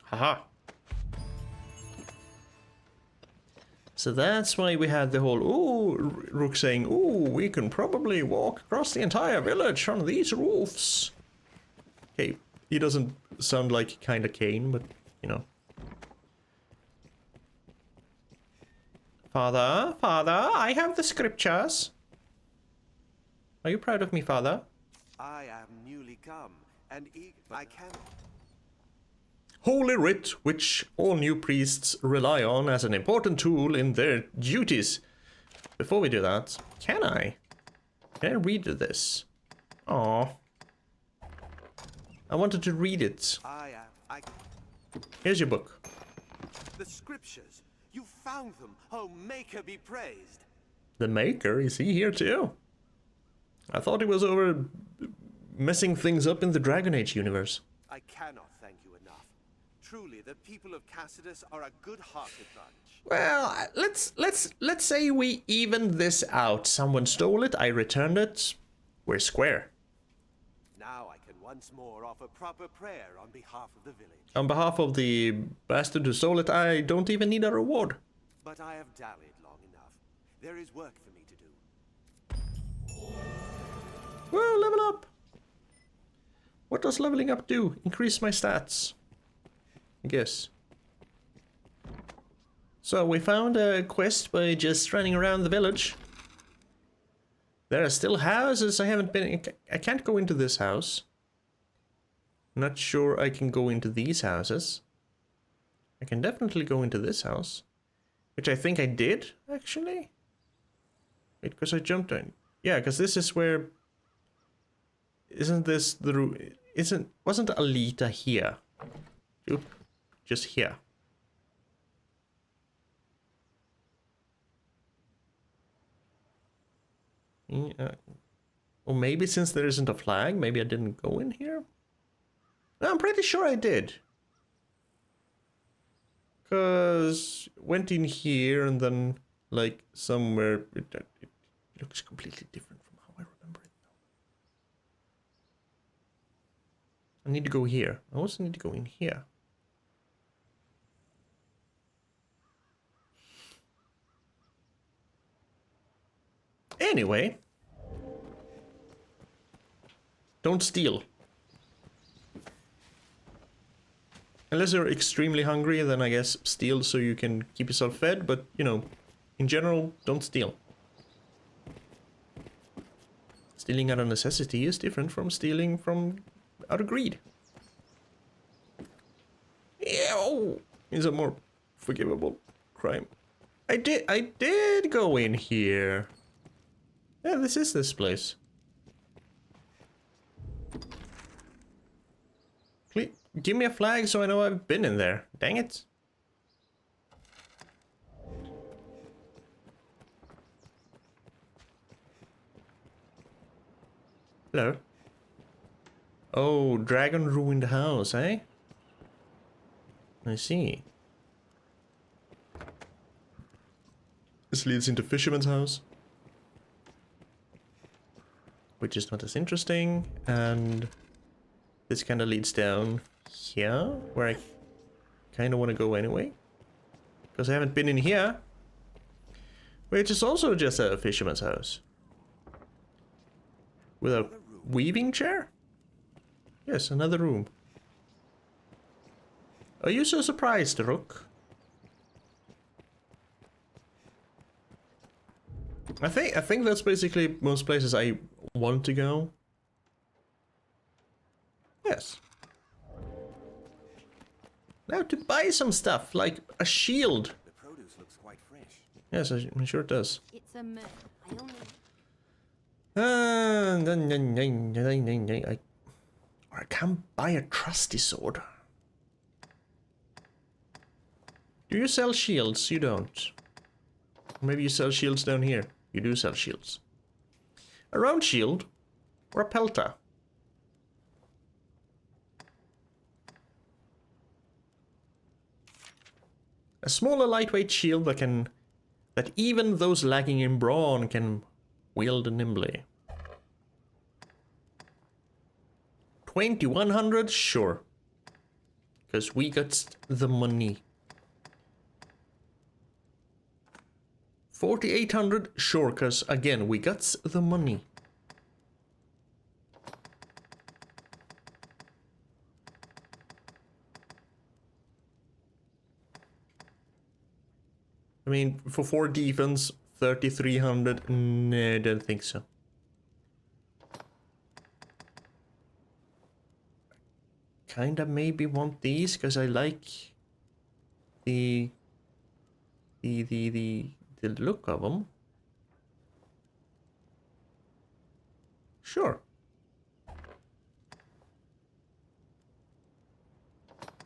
Haha. So that's why we had the whole, ooh, Rook saying, ooh, we can probably walk across the entire village on these roofs. Okay, he doesn't sound like kinda Kane, but, you know. Father, I have the scriptures. Are you proud of me, Father? I am newly come, and I can... Holy Writ, which all new priests rely on as an important tool in their duties. Before we do that, can I read this? Aww. I wanted to read it. Here's your book. The scriptures! You found them! Oh, Maker be praised! The Maker? Is he here too? I thought he was over messing things up in the Dragon Age universe. I cannot thank you enough. Truly, the people of Cassidus are a good-hearted bunch. Well, let's say we evened this out. Someone stole it, I returned it. We're square. Now I can once more offer proper prayer on behalf of the village. On behalf of the bastard who stole it, I don't even need a reward. But I have dallied long enough. There is work for me to do. Well, level up. What does leveling up do? Increase my stats, I guess. So we found a quest by just running around the village. There are still houses I haven't been in. I can't go into this house. Not sure I can go into these houses. I can definitely go into this house. Which I think I did, actually. Wait, because I jumped in. Yeah, because this is where... Isn't this the... Wasn't Alita here? Oop, just here. Yeah. Or maybe since there isn't a flag, maybe I didn't go in here? No, I'm pretty sure I did. Because went in here and then like somewhere... It looks completely different from how I remember it now. I need to go here. I also need to go in here. Anyway. Don't steal. Unless you're extremely hungry, then I guess steal so you can keep yourself fed, but, you know, in general, don't steal. Stealing out of necessity is different from stealing from out of greed. Yeah, oh, is a more forgivable crime. I did go in here. Yeah, this is this place. Please, give me a flag so I know I've been in there. Dang it. Hello. Oh, dragon ruined house, eh? I see. This leads into fisherman's house, which is not as interesting, and this kind of leads down here, where I kind of want to go anyway, because I haven't been in here, which is also just a fisherman's house. With a weaving chair? Yes, another room. Are you so surprised, Rook? I think that's basically most places I want to go. Yes. Now to buy some stuff, like a shield. The produce looks quite fresh. Yes, I'm sure it does. It's a myth. I only... Or I can buy a trusty sword. Do you sell shields? You don't. Maybe you sell shields down here. You do sell shields. A round shield or a pelta. A smaller lightweight shield that even those lacking in brawn can wield nimbly. 2100? Sure. Because we got the money. 4800? Sure, because again, we got the money. I mean, for 4 defense, 3300? No, I don't think so. Kinda maybe want these, because I like the look of them. Sure.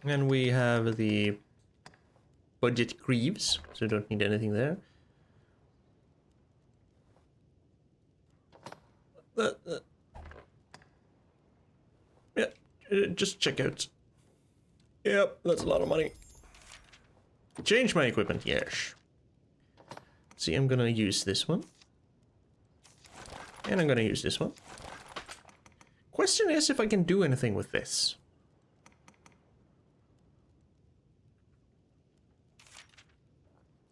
And we have the budget greaves, so don't need anything there. Yeah, just check out. Yep, that's a lot of money. Change my equipment, yes. See, I'm gonna use this one. And I'm gonna use this one. Question is if I can do anything with this.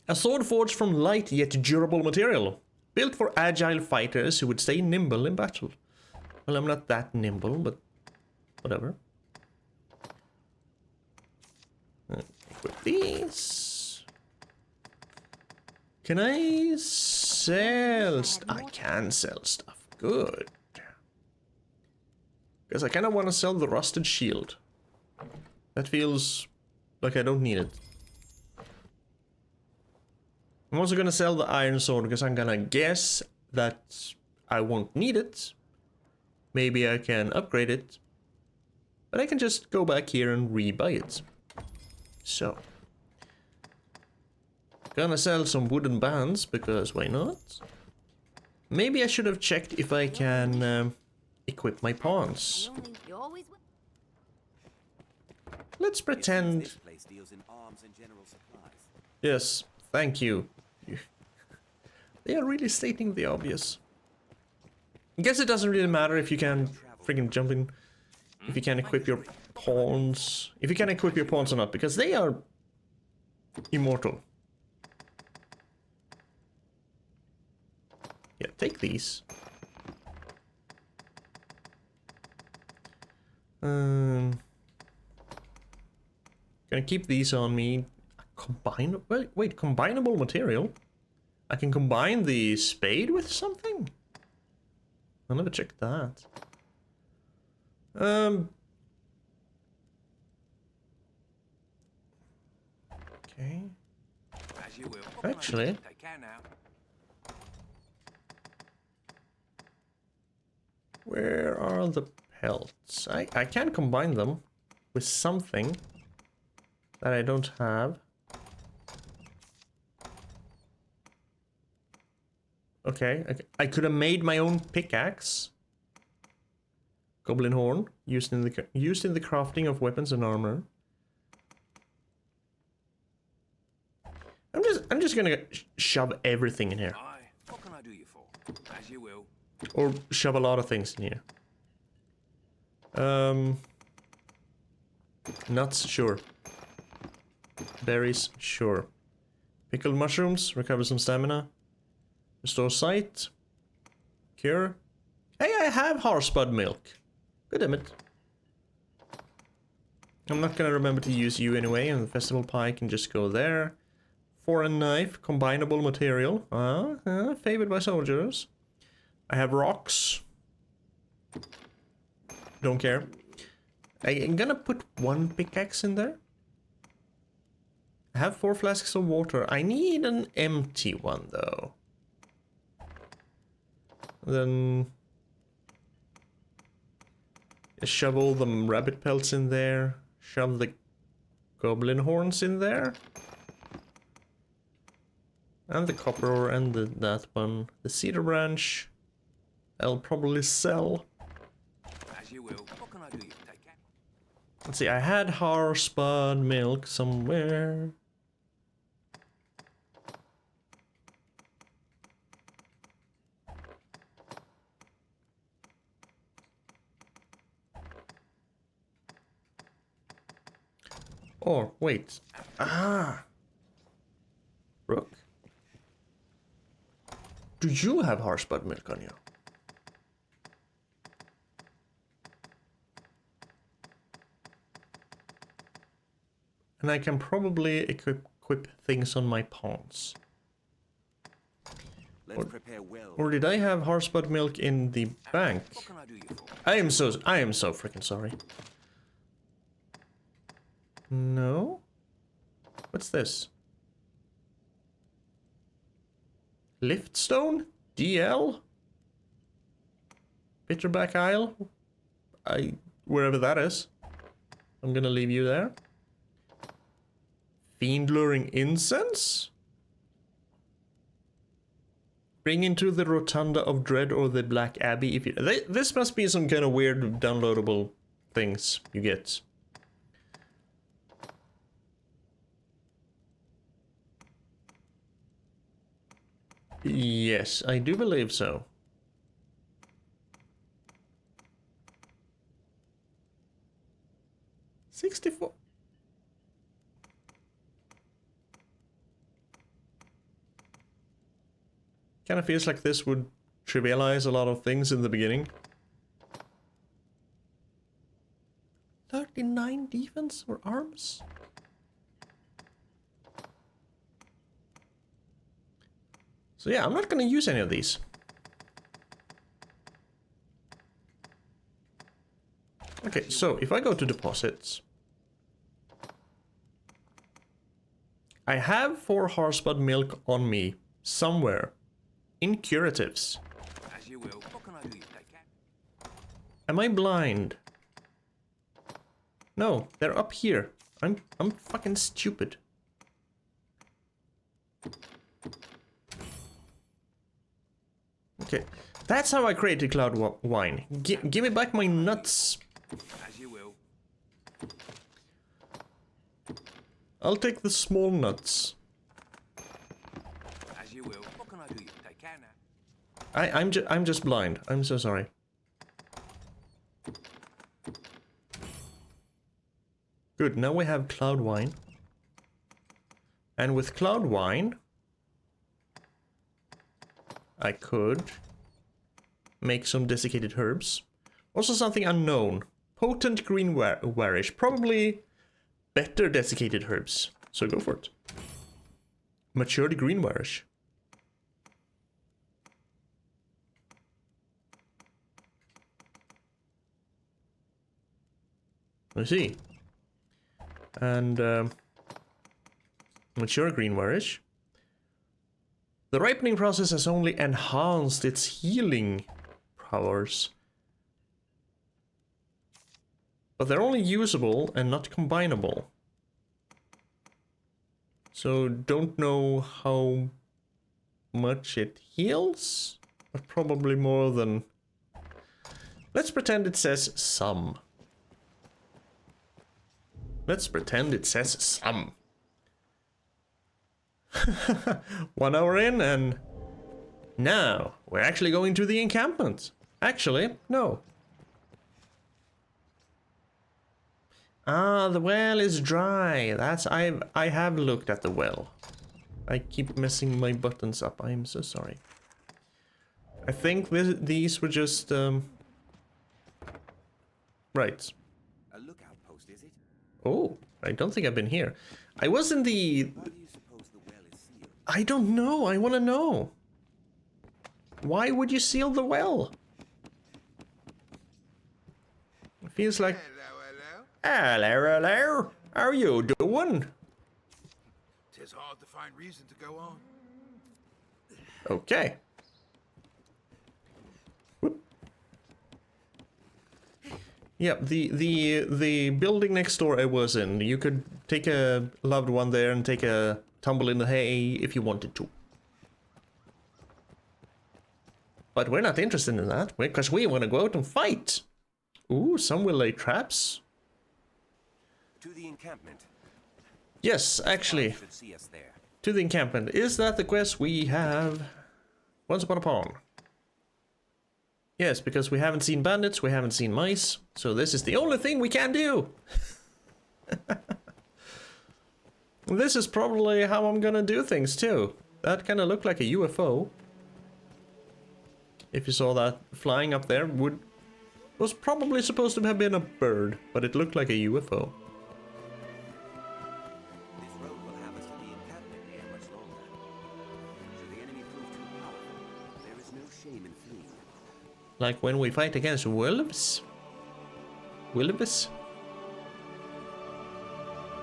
A sword forged from light yet durable material. Built for agile fighters who would stay nimble in battle. Well, I'm not that nimble, but whatever. Equip these. Can I sell I can sell stuff. Good. Because I kind of want to sell the rusted shield. That feels like I don't need it. I'm also gonna sell the iron sword because I'm gonna guess that I won't need it. Maybe I can upgrade it. But I can just go back here and rebuy it. So. Gonna sell some wooden bands because why not? Maybe I should have checked if I can equip my pawns. Let's pretend. This place deals in arms and general supplies. Yes, thank you. They are really stating the obvious. I guess it doesn't really matter if you can freaking jump in, if you can equip your pawns, if you can equip your pawns or not, because they are immortal. Yeah, take these. Gonna keep these on me. Combine? Wait, combinable material? I can combine the spade with something? I never checked that. Okay. As you will. What can I do? Actually, Take care now. where are the pelts? I can combine them with something that I don't have. Okay, I could have made my own pickaxe. Goblin horn used in the crafting of weapons and armor. I'm just gonna shove everything in here, Aye. What can I do you for? As you will. or shove a lot of things in here. Nuts, sure. Berries, sure. Pickled mushrooms, recover some stamina. Restore sight. Cure. Hey, I have Harspud milk. Good damn it. I'm not gonna remember to use you anyway, and the festival pie can just go there. For a knife, combinable material. Favored by soldiers. I have rocks. Don't care. I'm gonna put one pickaxe in there. I have 4 flasks of water. I need an empty one though. Then shove all the rabbit pelts in there. Shove the goblin horns in there. And the copper ore and that one. The cedar branch. I'll probably sell. As you will. What can I do you? Take care. Let's see, I had Harspud milk somewhere. Oh, wait. Ah! Rook? Do you have Harspud milk on you? And I can probably equip things on my pawns. Let's prepare well. Or did I have Harspud milk in the bank? What can I do you for? I am so freaking sorry. No? What's this? Liftstone? DL? Bitterback Isle? Wherever that is. I'm gonna leave you there. Fiend luring incense? Bring into the Rotunda of Dread or the Black Abbey if you... This must be some kind of weird downloadable things you get. Yes, I do believe so. $64. Kind of feels like this would trivialize a lot of things in the beginning. 39 defense or arms? So yeah, I'm not gonna use any of these. Okay, so if I go to deposits, I have 4 Harspud milk on me somewhere in curatives. As you will. What can I do you? Take care. Am I blind? No, they're up here. I'm fucking stupid. Okay, that's how I created cloud wine. Give me back my nuts. As you will. I'll take the small nuts. As you will. What can I do you? Take care now. I'm just blind. I'm so sorry. Good, now we have cloud wine. And with cloud wine, I could make some desiccated herbs. Also something unknown. Potent green warish. Probably better desiccated herbs. So go for it. Matured green warish. Let's see. And mature green warish. The ripening process has only enhanced its healing powers. But they're only usable and not combinable. So don't know how much it heals, but probably more than... Let's pretend it says some. Let's pretend it says some. 1 hour in and now we're actually going to the encampment. Actually, no. Ah, the well is dry. That's I have looked at the well. I keep messing my buttons up. I'm so sorry. I think these were just right. A lookout post, is it? Oh, I don't think I've been here. I was in the... Why do you suppose the well is sealed? I don't know. I want to know. Why would you seal the well? It feels like... Hello, hello. How are you doing? Tis hard to find reason to go on. Okay. Whoop. Yep, the building next door I was in, you could take a loved one there and take a tumble in the hay if you wanted to. But we're not interested in that, because we want to go out and fight. Ooh, some will lay traps. To the encampment. Yes, actually, Should see us there. to the encampment. Is that the quest we have once upon a pawn? Yes, because we haven't seen bandits, we haven't seen mice, so this is the only thing we can do. This is probably how I'm gonna do things too. That kind of looked like a UFO. If you saw that flying up there, was probably supposed to have been a bird, but it looked like a UFO. This road will have us to the encampment ere much longer. Should the enemy prove too powerful, there is no shame in fleeing. Like when we fight against wolves. Wolves?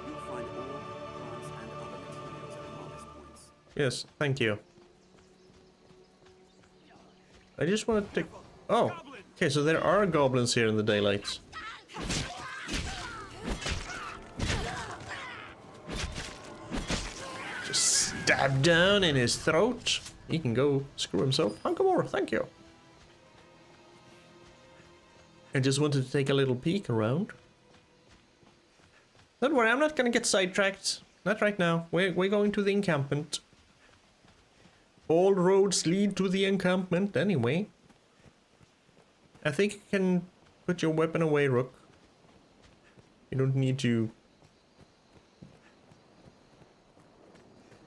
You'll find ore, plants, and other materials at harvest points. Yes, thank you. I just want to take... Oh, okay, so there are goblins here in the daylight. Just stab down in his throat. He can go screw himself. Hunk of more, thank you. I just wanted to take a little peek around. Don't worry, I'm not gonna get sidetracked. Not right now. We're going to the encampment. All roads lead to the encampment anyway. I think you can put your weapon away, Rook. You don't need to...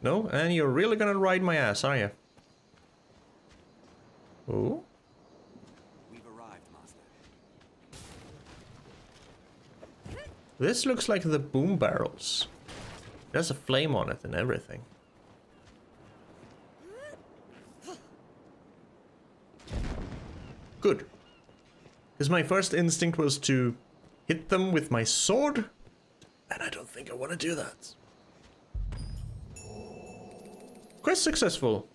No? And you're really gonna ride my ass, are you? Oh? We've arrived, Master. This looks like the boom barrels. There's a flame on it and everything. Good. Because my first instinct was to hit them with my sword, and I don't think I want to do that. Quest successful.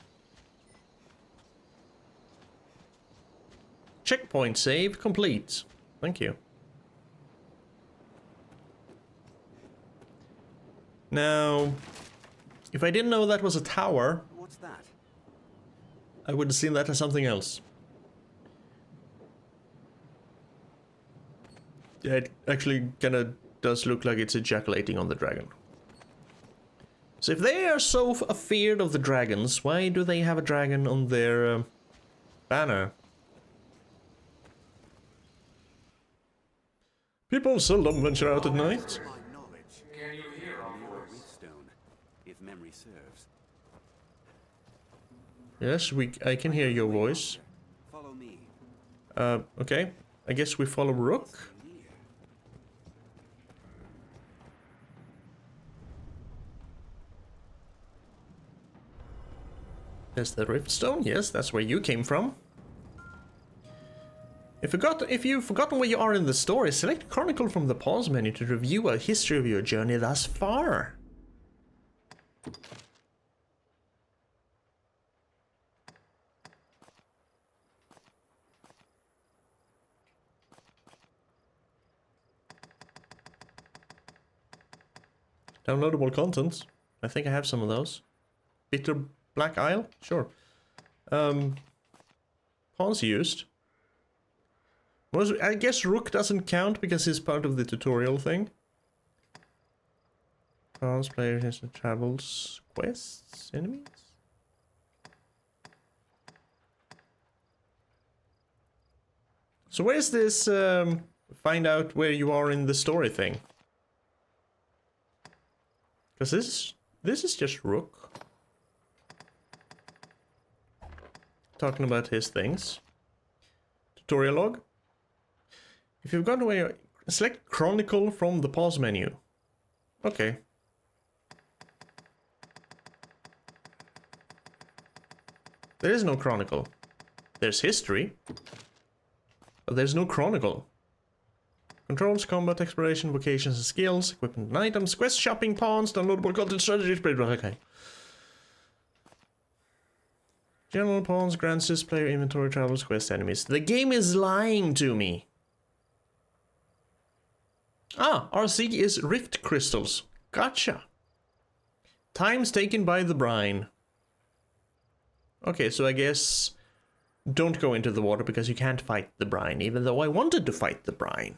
Checkpoint save complete. Thank you. Now, if I didn't know that was a tower, What's that? I would have seen that as something else. Yeah, it actually kind of does look like it's ejaculating on the dragon. So if they are so afeared of the dragons, why do they have a dragon on their banner? People seldom venture out at night. My knowledge. Can you hear our Riftstone, if memory serves. Yes, I can hear your voice. Follow me. Okay. I guess we follow Rook. There's the Riftstone. Yes, that's where you came from. If you've forgotten where you are in the story, select Chronicle from the pause menu to review a history of your journey thus far. Downloadable content. I think I have some of those. Bitter Black Isle? Sure. Pawns used. I guess Rook doesn't count because he's part of the tutorial thing. Pawns, players, travels, quests, enemies? So where's this find out where you are in the story thing? Because this is just Rook. Talking about his things. Tutorial log. If you've gone away, select Chronicle from the pause menu. Okay. There is no Chronicle. There's history. But there's no Chronicle. Controls, combat, exploration, vocations and skills, equipment and items, quest, shopping, pawns, downloadable content, strategy, spread. Okay. General pawns, grants, player inventory, travels, quest, enemies. The game is lying to me. Ah, RC is rift crystals. Gotcha. Times taken by the brine. Okay, so I guess don't go into the water because you can't fight the brine, even though I wanted to fight the brine.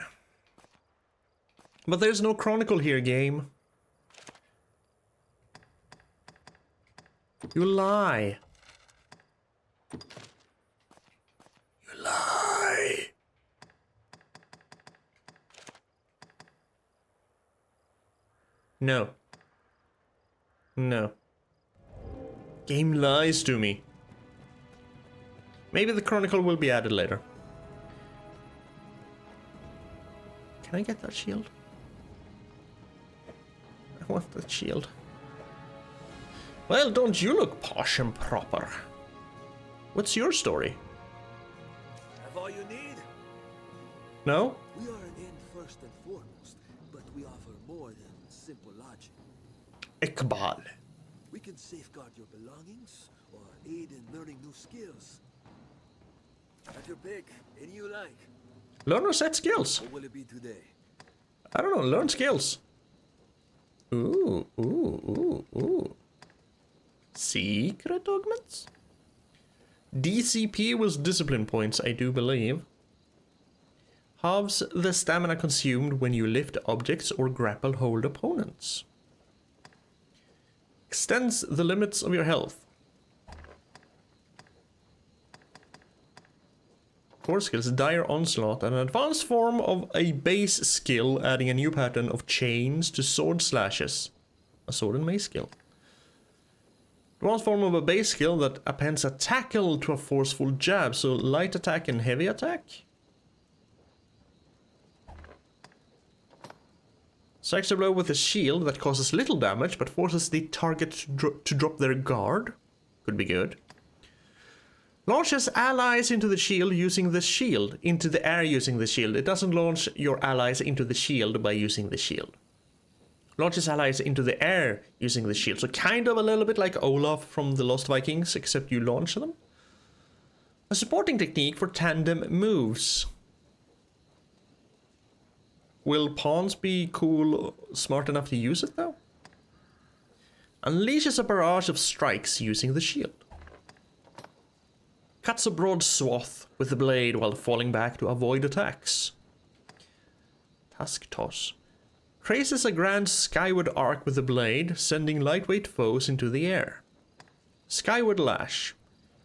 But there's no Chronicle here, game. You lie. You lie. No. No. Game lies to me. Maybe the Chronicle will be added later. Can I get that shield? I want that shield. Well, don't you look posh and proper? What's your story? Have all you need? No? We are an end first and foremost, but we offer more than simple lodging. Iqbal. We can safeguard your belongings or aid in learning new skills. At your pick, any you like. Learn or set skills. What will it be today? I don't know, learn skills. Ooh, ooh, ooh, ooh. Secret augments? DCP was discipline points, I do believe. Halves the stamina consumed when you lift objects or grapple hold opponents. Extends the limits of your health. Core skills, Dire Onslaught, an advanced form of a base skill, adding a new pattern of chains to sword slashes. A sword and mace skill. Advanced form of a base skill that appends a tackle to a forceful jab, so light attack and heavy attack. Strikes a blow with a shield that causes little damage but forces the target to drop their guard. Could be good. Launches allies into the shield using the shield. Into the air using the shield. It doesn't launch your allies into the shield by using the shield. Launches allies into the air using the shield. So kind of a little bit like Olaf from the Lost Vikings, except you launch them. A supporting technique for tandem moves. Will pawns be cool, smart enough to use it though? Unleashes a barrage of strikes using the shield. Cuts a broad swath with the blade while falling back to avoid attacks. Tusk Toss. Traces a grand skyward arc with the blade, sending lightweight foes into the air. Skyward Lash.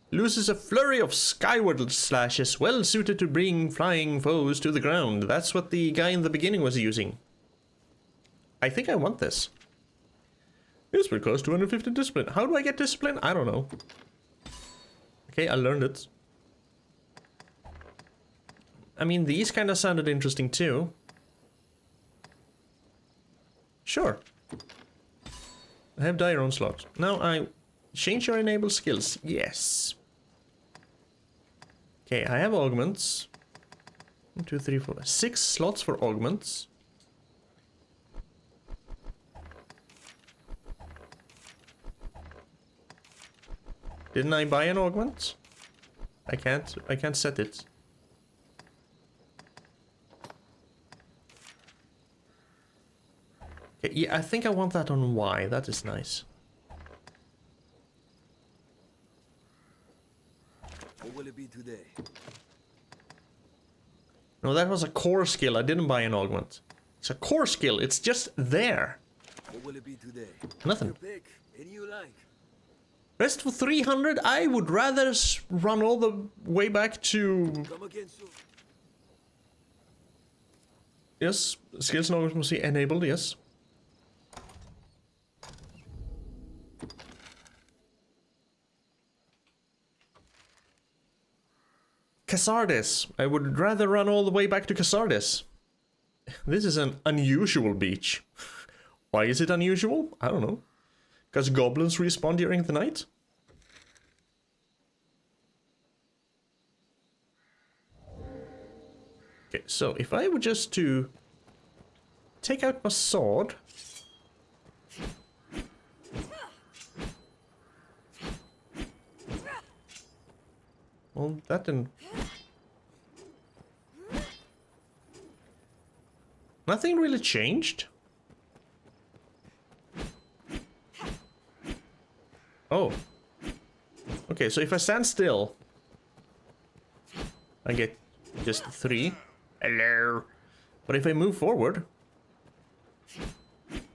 Loses a flurry of skyward slashes well suited to bring flying foes to the ground. That's what the guy in the beginning was using. I think I want this. This will cost 250 discipline. How do I get discipline? I don't know. Okay, I learned it. I mean, these kind of sounded interesting too. Sure. I have Dire Onslaught. Now I change your enable skills. Yes. Okay, I have augments. 1, 2, 3, 4, 6 slots for augments. Didn't I buy an augment? I can't set it. Okay, yeah, I think I want that on Y. That is nice. What will it be today? No, that was a core skill. I didn't buy an augment. It's a core skill. It's just there. What will it be today? Nothing. Your pick. Any you like. Rest for 300? I would rather run all the way back to... Come again soon. Yes, skills and augments must be enabled, yes. Razardos. I would rather run all the way back to Razardos. This is an unusual beach. Why is it unusual? I don't know. Because goblins respawn during the night? Okay, so if I were just to take out my sword. Well, that didn't... Nothing really changed. Oh. Okay, so if I stand still, I get just 3. Hello. But if I move forward...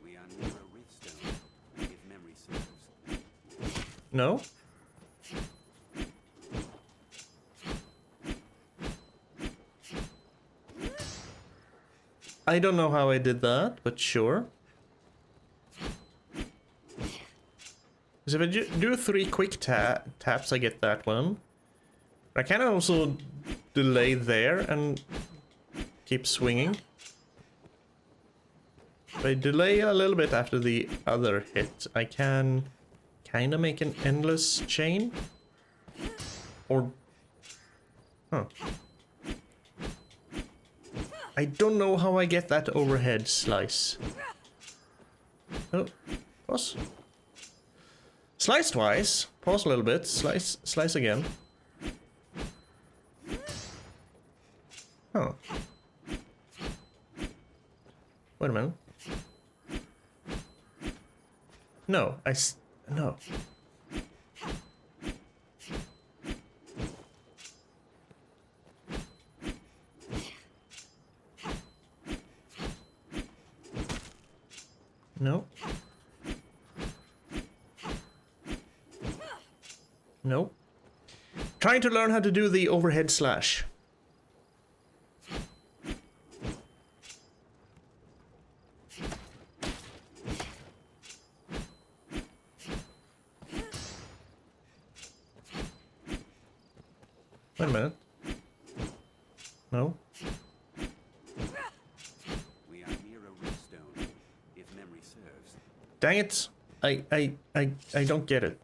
We are near a riftstone, if memory serves. No? I don't know how I did that, but sure. Because if I do 3 quick taps, I get that one. I can also delay there and keep swinging. If I delay a little bit after the other hit, I can kind of make an endless chain. Or... Huh. I don't know how I get that overhead slice. Oh, pause. Slice twice. Pause a little bit. Slice again. Huh. Wait a minute. No, no. No. No. Trying to learn how to do the overhead slash. Wait a minute. No. We are near a riftstone, if memory serves. Dang it. I don't get it.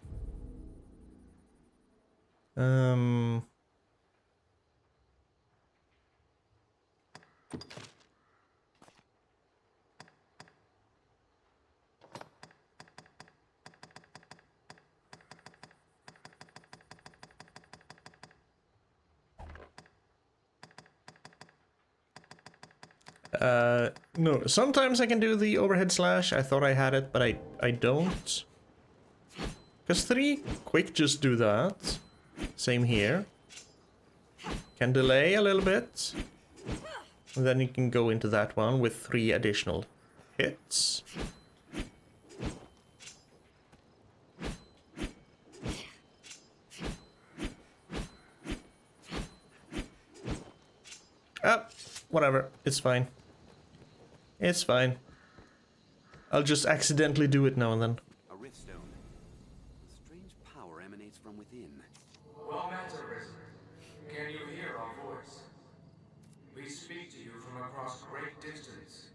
No, sometimes I can do the overhead slash. I thought I had it, but I don't. Because 3 quick just do that. Same here. Can delay a little bit. And then you can go into that one with 3 additional hits. Ah, whatever. It's fine. It's fine. I'll just accidentally do it now and then. A riftstone. A strange power emanates from within. Well met, Arisen. Can you hear our voice? We speak to you from across great distance.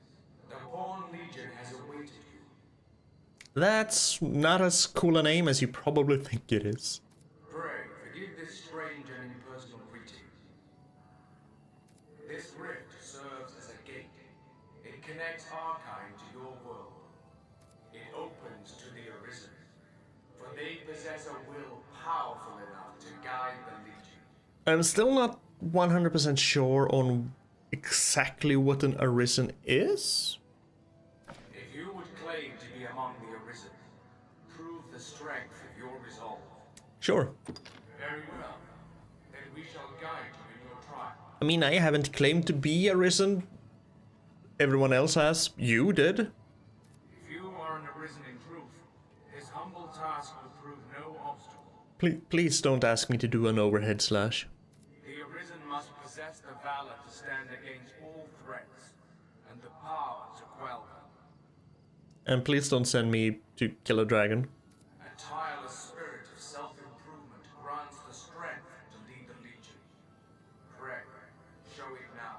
The Pawn Legion has awaited you. That's not as cool a name as you probably think it is. Pray, forgive this strange and impersonal greeting. This rift serves as a gate. It connects our kind to your world. It opens to the Arisen, for they possess a will powerful enough to guide the Legion. I'm still not 100% sure on exactly what an Arisen is. If you would the strength of your resolve. Sure. Very well. Then we shall guide you in your trial. I mean, I haven't claimed to be arisen. Everyone else has. You did. If you are an arisen in truth, this humble task will prove no obstacle. Please don't ask me to do an overhead slash. The arisen must possess the valor to stand against all threats, and the power to quell them. And please don't send me to kill a dragon. A tireless spirit of self-improvement grants the strength to lead the Legion. Pray, show it now.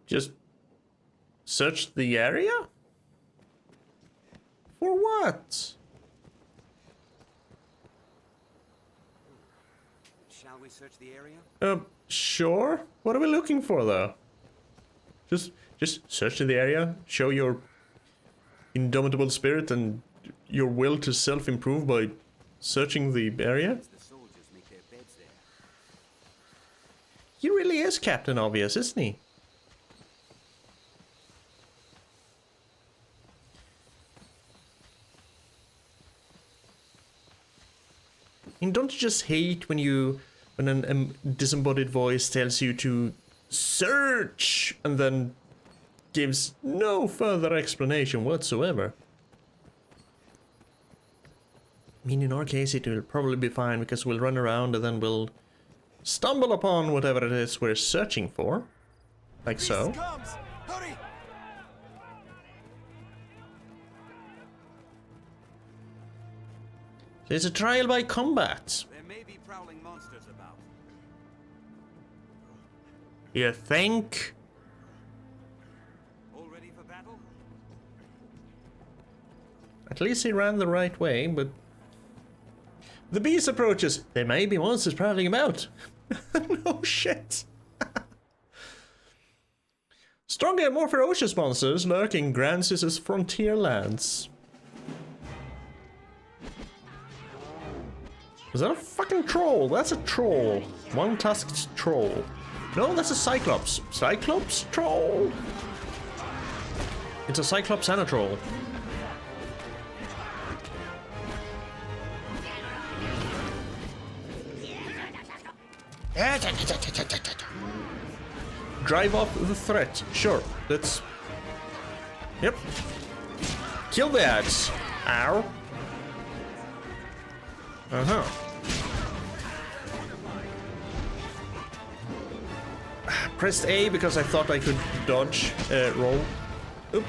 Just search the area? For what? Shall we search the area? Sure. What are we looking for though? Just search the area, show your indomitable spirit and your will to self-improve by searching the area? The soldiers make their beds there. He really is Captain Obvious, isn't he? And don't you just hate when an disembodied voice tells you to search and then gives no further explanation whatsoever? I mean, in our case it will probably be fine because we'll run around and then we'll stumble upon whatever it is we're searching for. Like so. Hurry! It's a trial by combat. There may be prowling monsters about. You think? All ready for battle? At least he ran the right way, but... The beast approaches. There may be monsters prowling about. No shit. Stronger and more ferocious monsters lurk in Gransys' frontier lands. Is that a fucking troll? That's a troll. One-tusked troll. No, that's a Cyclops. Cyclops troll? It's a Cyclops and a troll. Drive off the threat. Sure, that's... Yep. Kill the ads. Ow. Uh-huh. Pressed A because I thought I could dodge roll. Oop.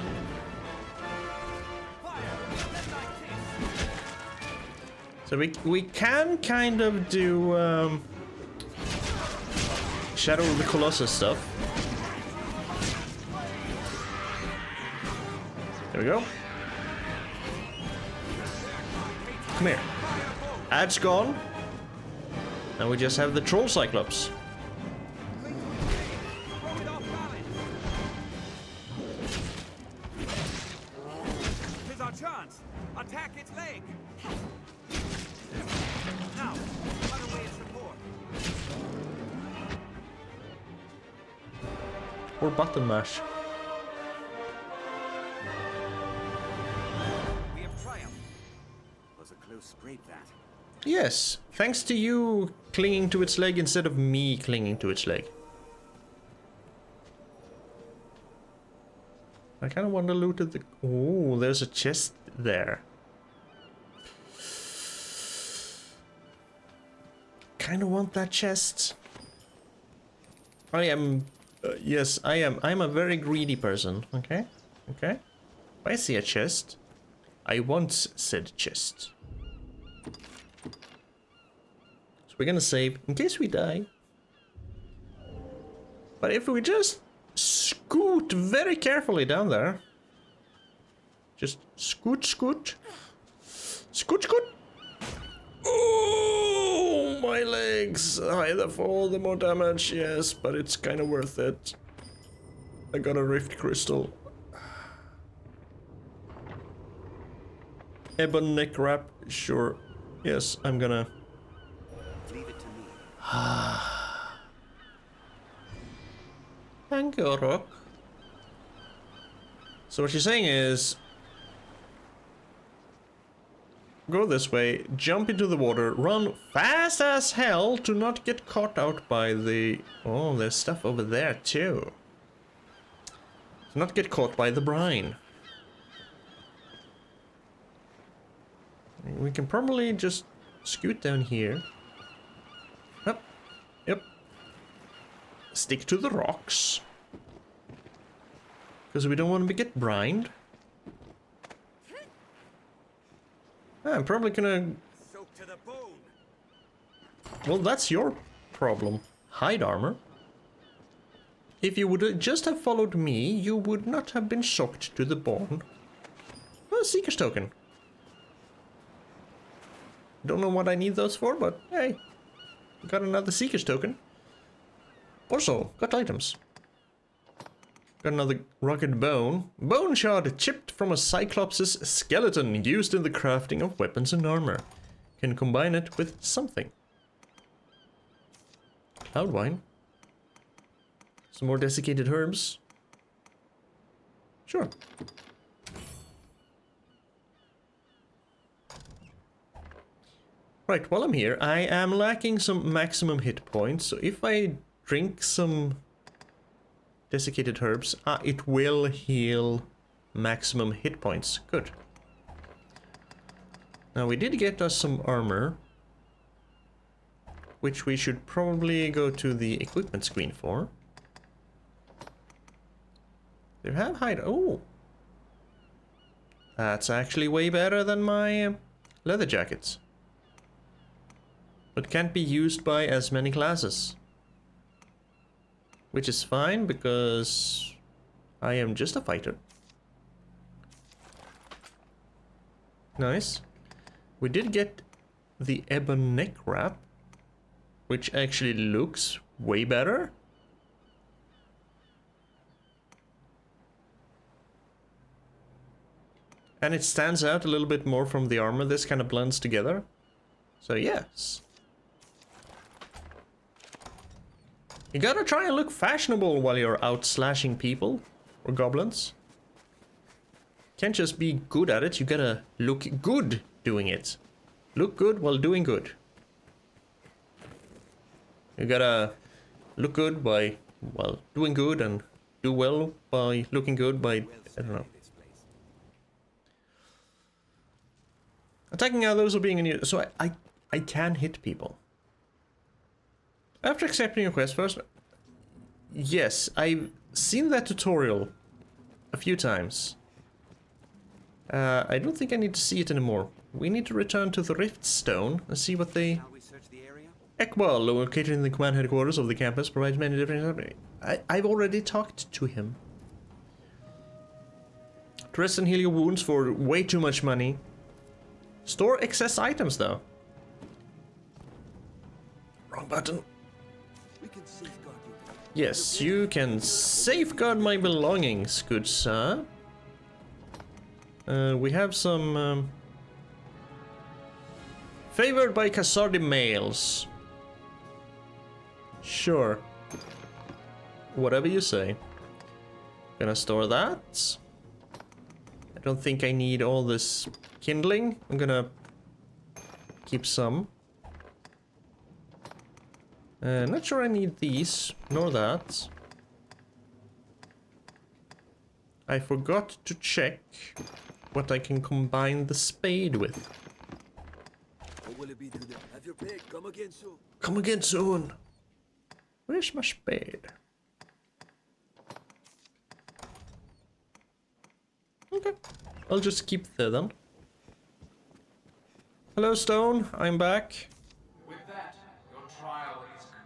So we can kind of do Shadow of the Colossus stuff. There we go. Come here. Ad's gone. Now we just have the Troll Cyclops. Here's our chance. Attack its leg. Now, run away and support. Or button mash. We have triumphed. Was a close scrape, that. Yes, thanks to you clinging to its leg instead of me clinging to its leg. I kind of want to loot at the... Oh, there's a chest there. Kind of want that chest. I am... yes, I am. I'm a very greedy person, okay? Okay? If I see a chest, I want said chest. So we're gonna save in case we die. But if we just scoot very carefully down there. Just scoot, scoot. Scoot, scoot. Oh, my legs. The higher the fall, the more damage. Yes, but it's kind of worth it. I got a Rift Crystal. Ebon neck wrap. Sure. Yes, I'm gonna... Leave it to me. Thank you, Rook. So what you're saying is... go this way, jump into the water, run fast as hell to not get caught out by the... oh, there's stuff over there too. To not get caught by the brine. We can probably just scoot down here. Yep. Yep. Stick to the rocks. Because we don't want to get brined. I'm probably gonna... soaked to the bone. well, that's your problem. Hide armor. If you would just have followed me, you would not have been soaked to the bone. Oh, Seeker's token. Don't know what I need those for, but hey. Got another Seeker's token. Also, got items. Got another rugged bone. Bone shard chipped from a Cyclops' skeleton used in the crafting of weapons and armor. Can combine it with something. Cloud wine. Some more desiccated herbs. Sure. Right, while I'm here, I am lacking some maximum hit points, so if I drink some desiccated herbs, it will heal maximum hit points. Good. Now we did get us some armor, which we should probably go to the equipment screen for. They have hide. Oh, that's actually way better than my leather jackets, but can't be used by as many classes. Which is fine, because I am just a fighter. Nice. We did get the ebon neck wrap, which actually looks way better. And it stands out a little bit more from the armor. This kind of blends together. So yes. You gotta try and look fashionable while you're out slashing people or goblins. Can't just be good at it, you gotta look good doing it. Look good while doing good. You gotta look good by, well, doing good, and do well by looking good by, I don't know. Attacking others or being in your... so I can hit people. After accepting a quest first... yes, I've seen that tutorial a few times. I don't think I need to see it anymore. We need to return to the Rift Stone and see what they... Ekbal, located in the command headquarters of the campus, provides many different... I've already talked to him. To rest and heal your wounds for way too much money. Store excess items, though. Wrong button. Yes, you can safeguard my belongings, good sir. We have some... favored by Khazardi males. Sure. Whatever you say. Gonna store that. I don't think I need all this kindling. I'm gonna keep some. Not sure I need these, nor that. I forgot to check what I can combine the spade with. What will it be today? Have your pick. Come again soon. Come again soon. Where's my spade? Okay, I'll just keep there then. Hello, Stone. I'm back. With that, your trial is complete.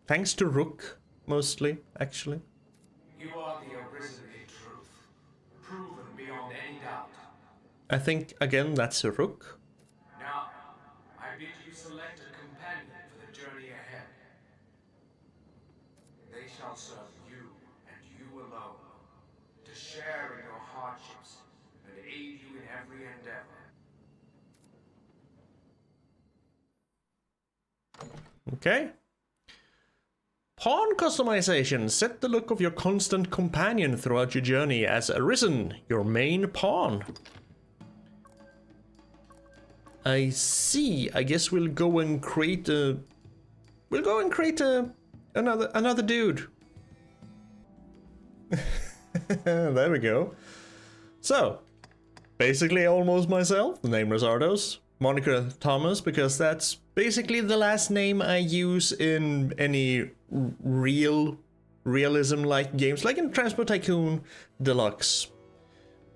Thanks to Rook, mostly, actually. You are the arisen in truth, proven beyond any doubt. I think, again, that's a Rook. Now, I bid you select a companion for the journey ahead. They shall serve you, and you alone, to share in your hardships, and aid you in every endeavor. Okay. Pawn customization. Set the look of your constant companion throughout your journey as Arisen, your main pawn. I see. I guess we'll go and create a... We'll go and create another dude. There we go. So, basically almost myself. The name Razardos. Moniker Thomas, because that's basically the last name I use in any realism-like games, like in Transport Tycoon Deluxe.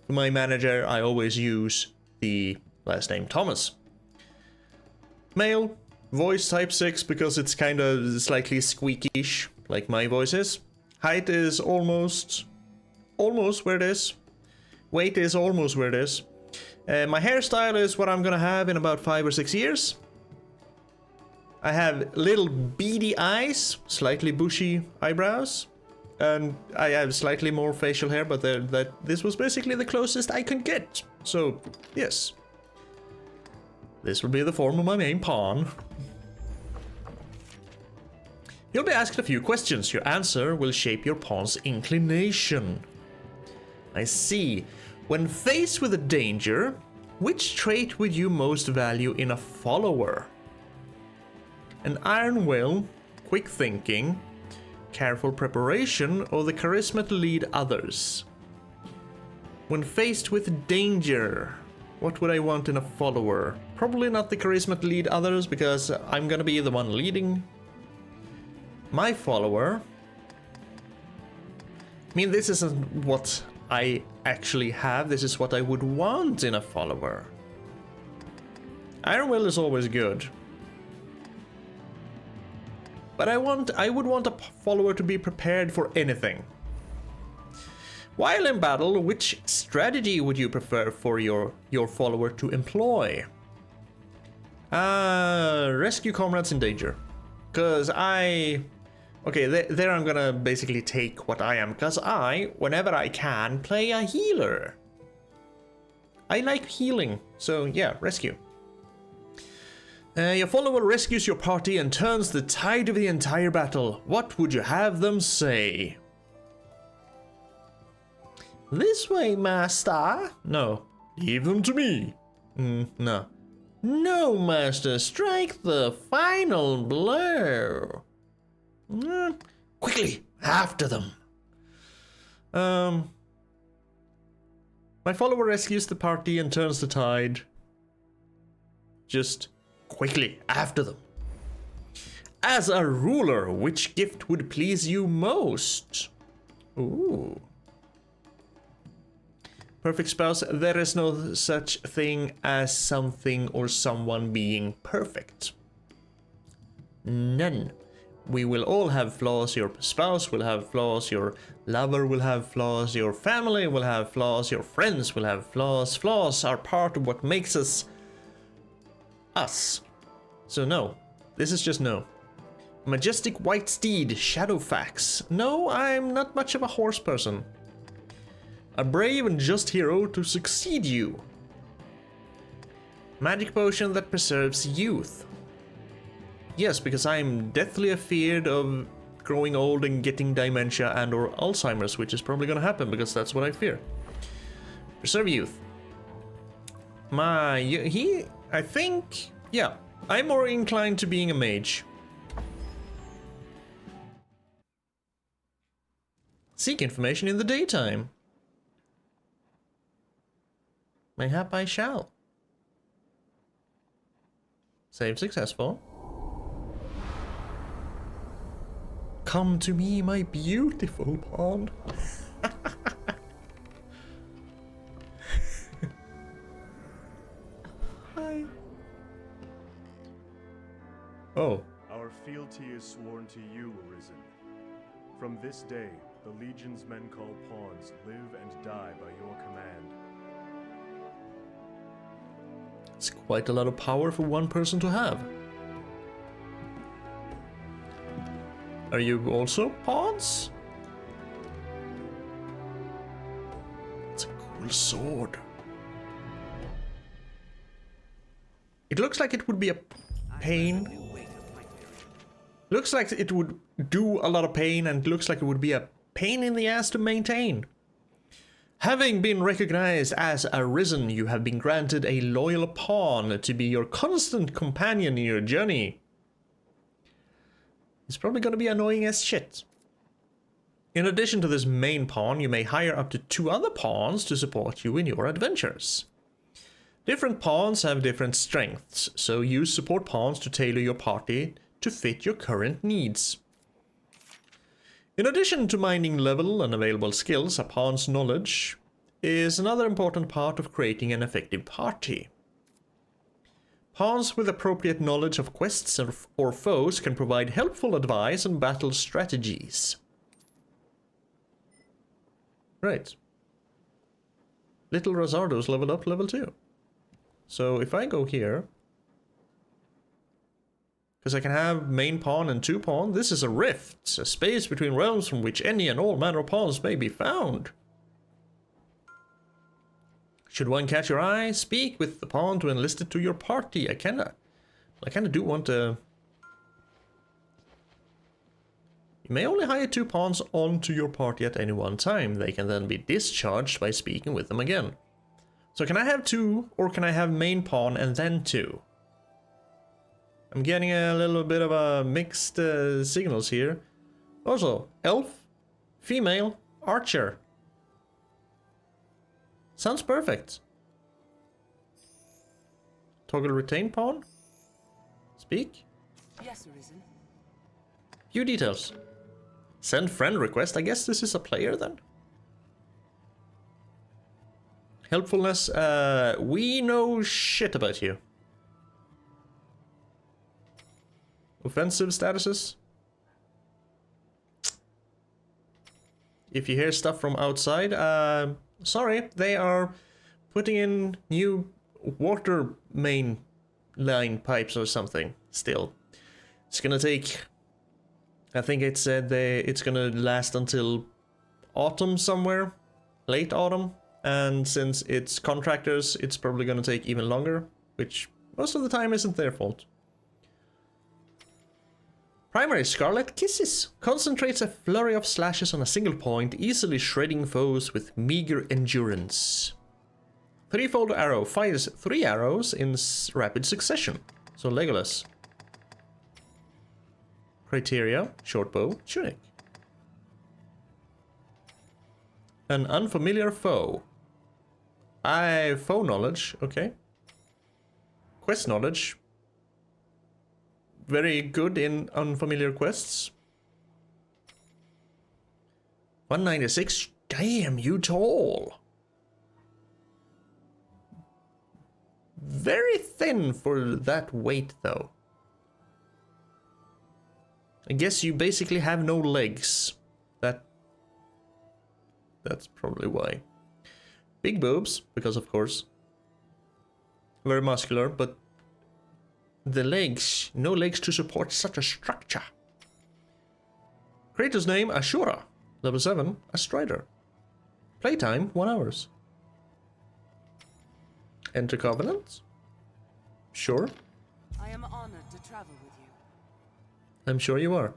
For my manager, I always use the last name Thomas. Male, voice type 6 because it's kind of slightly squeakish, like my voice is. Height is almost where it is. Weight is almost where it is. My hairstyle is what I'm gonna have in about 5 or 6 years. I have little beady eyes, slightly bushy eyebrows, and I have slightly more facial hair, but this was basically the closest I could get. So, yes. This will be the form of my main pawn. You'll be asked a few questions. Your answer will shape your pawn's inclination. I see. When faced with a danger, which trait would you most value in a follower? An iron will, quick thinking, careful preparation, or the charisma to lead others? When faced with danger, what would I want in a follower? Probably not the charisma to lead others, because I'm gonna be the one leading my follower. I mean, this isn't what I actually have, this is what I would want in a follower. Iron Will is always good. But I would want a follower to be prepared for anything. While in battle, which strategy would you prefer for your follower to employ? Rescue comrades in danger. Cause okay, there I'm gonna basically take what I am, because whenever I can, play a healer. I like healing, so yeah, rescue. Your follower rescues your party and turns the tide of the entire battle. What would you have them say? This way, master. No. Leave them to me. No. No, master, strike the final blow. Quickly, after them. My follower rescues the party and turns the tide. Just quickly, after them. As a ruler, which gift would please you most? Ooh. Perfect spouse, there is no such thing as something or someone being perfect. None. We will all have flaws, your spouse will have flaws, your lover will have flaws, your family will have flaws, your friends will have flaws. Flaws are part of what makes us us. So no, this is just no. Majestic white steed, Shadowfax. No, I'm not much of a horse person. A brave and just hero to succeed you. Magic potion that preserves youth. Yes, because I'm deathly afeared of growing old and getting dementia and or Alzheimer's, which is probably gonna happen because that's what I fear. Preserve youth. I think, yeah, I'm more inclined to being a mage. Seek information in the daytime. Mayhap I shall. Save successful. Come to me, my beautiful pawn. Hi. Oh. Our fealty is sworn to you, Arisen. From this day, the Legion's men called pawns live and die by your command. It's quite a lot of power for one person to have. Are you also pawns? It's a cool sword. It looks like it would be a pain. Looks like it would do a lot of pain, and looks like it would be a pain in the ass to maintain. Having been recognized as a Risen, you have been granted a loyal pawn to be your constant companion in your journey. It's probably gonna be annoying as shit. In addition to this main pawn, you may hire up to 2 other pawns to support you in your adventures. Different pawns have different strengths, so use support pawns to tailor your party to fit your current needs. In addition to mining level and available skills, a pawn's knowledge is another important part of creating an effective party. Pawns with appropriate knowledge of quests or foes can provide helpful advice and battle strategies. Right. Little Razardos leveled up level 2. So if I go here, because I can have main pawn and 2 pawn, this is a rift, a space between realms from which any and all manner of pawns may be found. Should one catch your eye, speak with the pawn to enlist it to your party. I kinda do want to... You may only hire 2 pawns onto your party at any one time. They can then be discharged by speaking with them again. So can I have 2, or can I have main pawn and then 2? I'm getting a little bit of a mixed signals here. Also, elf, female, archer. Sounds perfect. Toggle retain pawn. Speak. Yes, Arisen. View details. Send friend request. I guess this is a player then. Helpfulness. We know shit about you. Offensive statuses. If you hear stuff from outside, sorry, they are putting in new water main line pipes or something still. It's gonna take, I think it said it's gonna last until autumn somewhere, late autumn, and since it's contractors, it's probably gonna take even longer, which most of the time isn't their fault. Primary Scarlet Kisses concentrates a flurry of slashes on a single point, easily shredding foes with meager endurance. Threefold Arrow fires 3 arrows in rapid succession. So Legolas. Criteria, Shortbow, Tunic. An unfamiliar foe. Foe knowledge, okay. Quest knowledge. Very good in unfamiliar quests. 196. Damn, you tall. Very thin for that weight, though. I guess you basically have no legs. That's probably why. Big boobs, because of course. Very muscular, but the legs, no legs to support such a structure. Creator's name, Ashura. Level 7, a Strider. Playtime, 1 hour. Enter Covenant? Sure. I am honored to travel with you. I'm sure you are.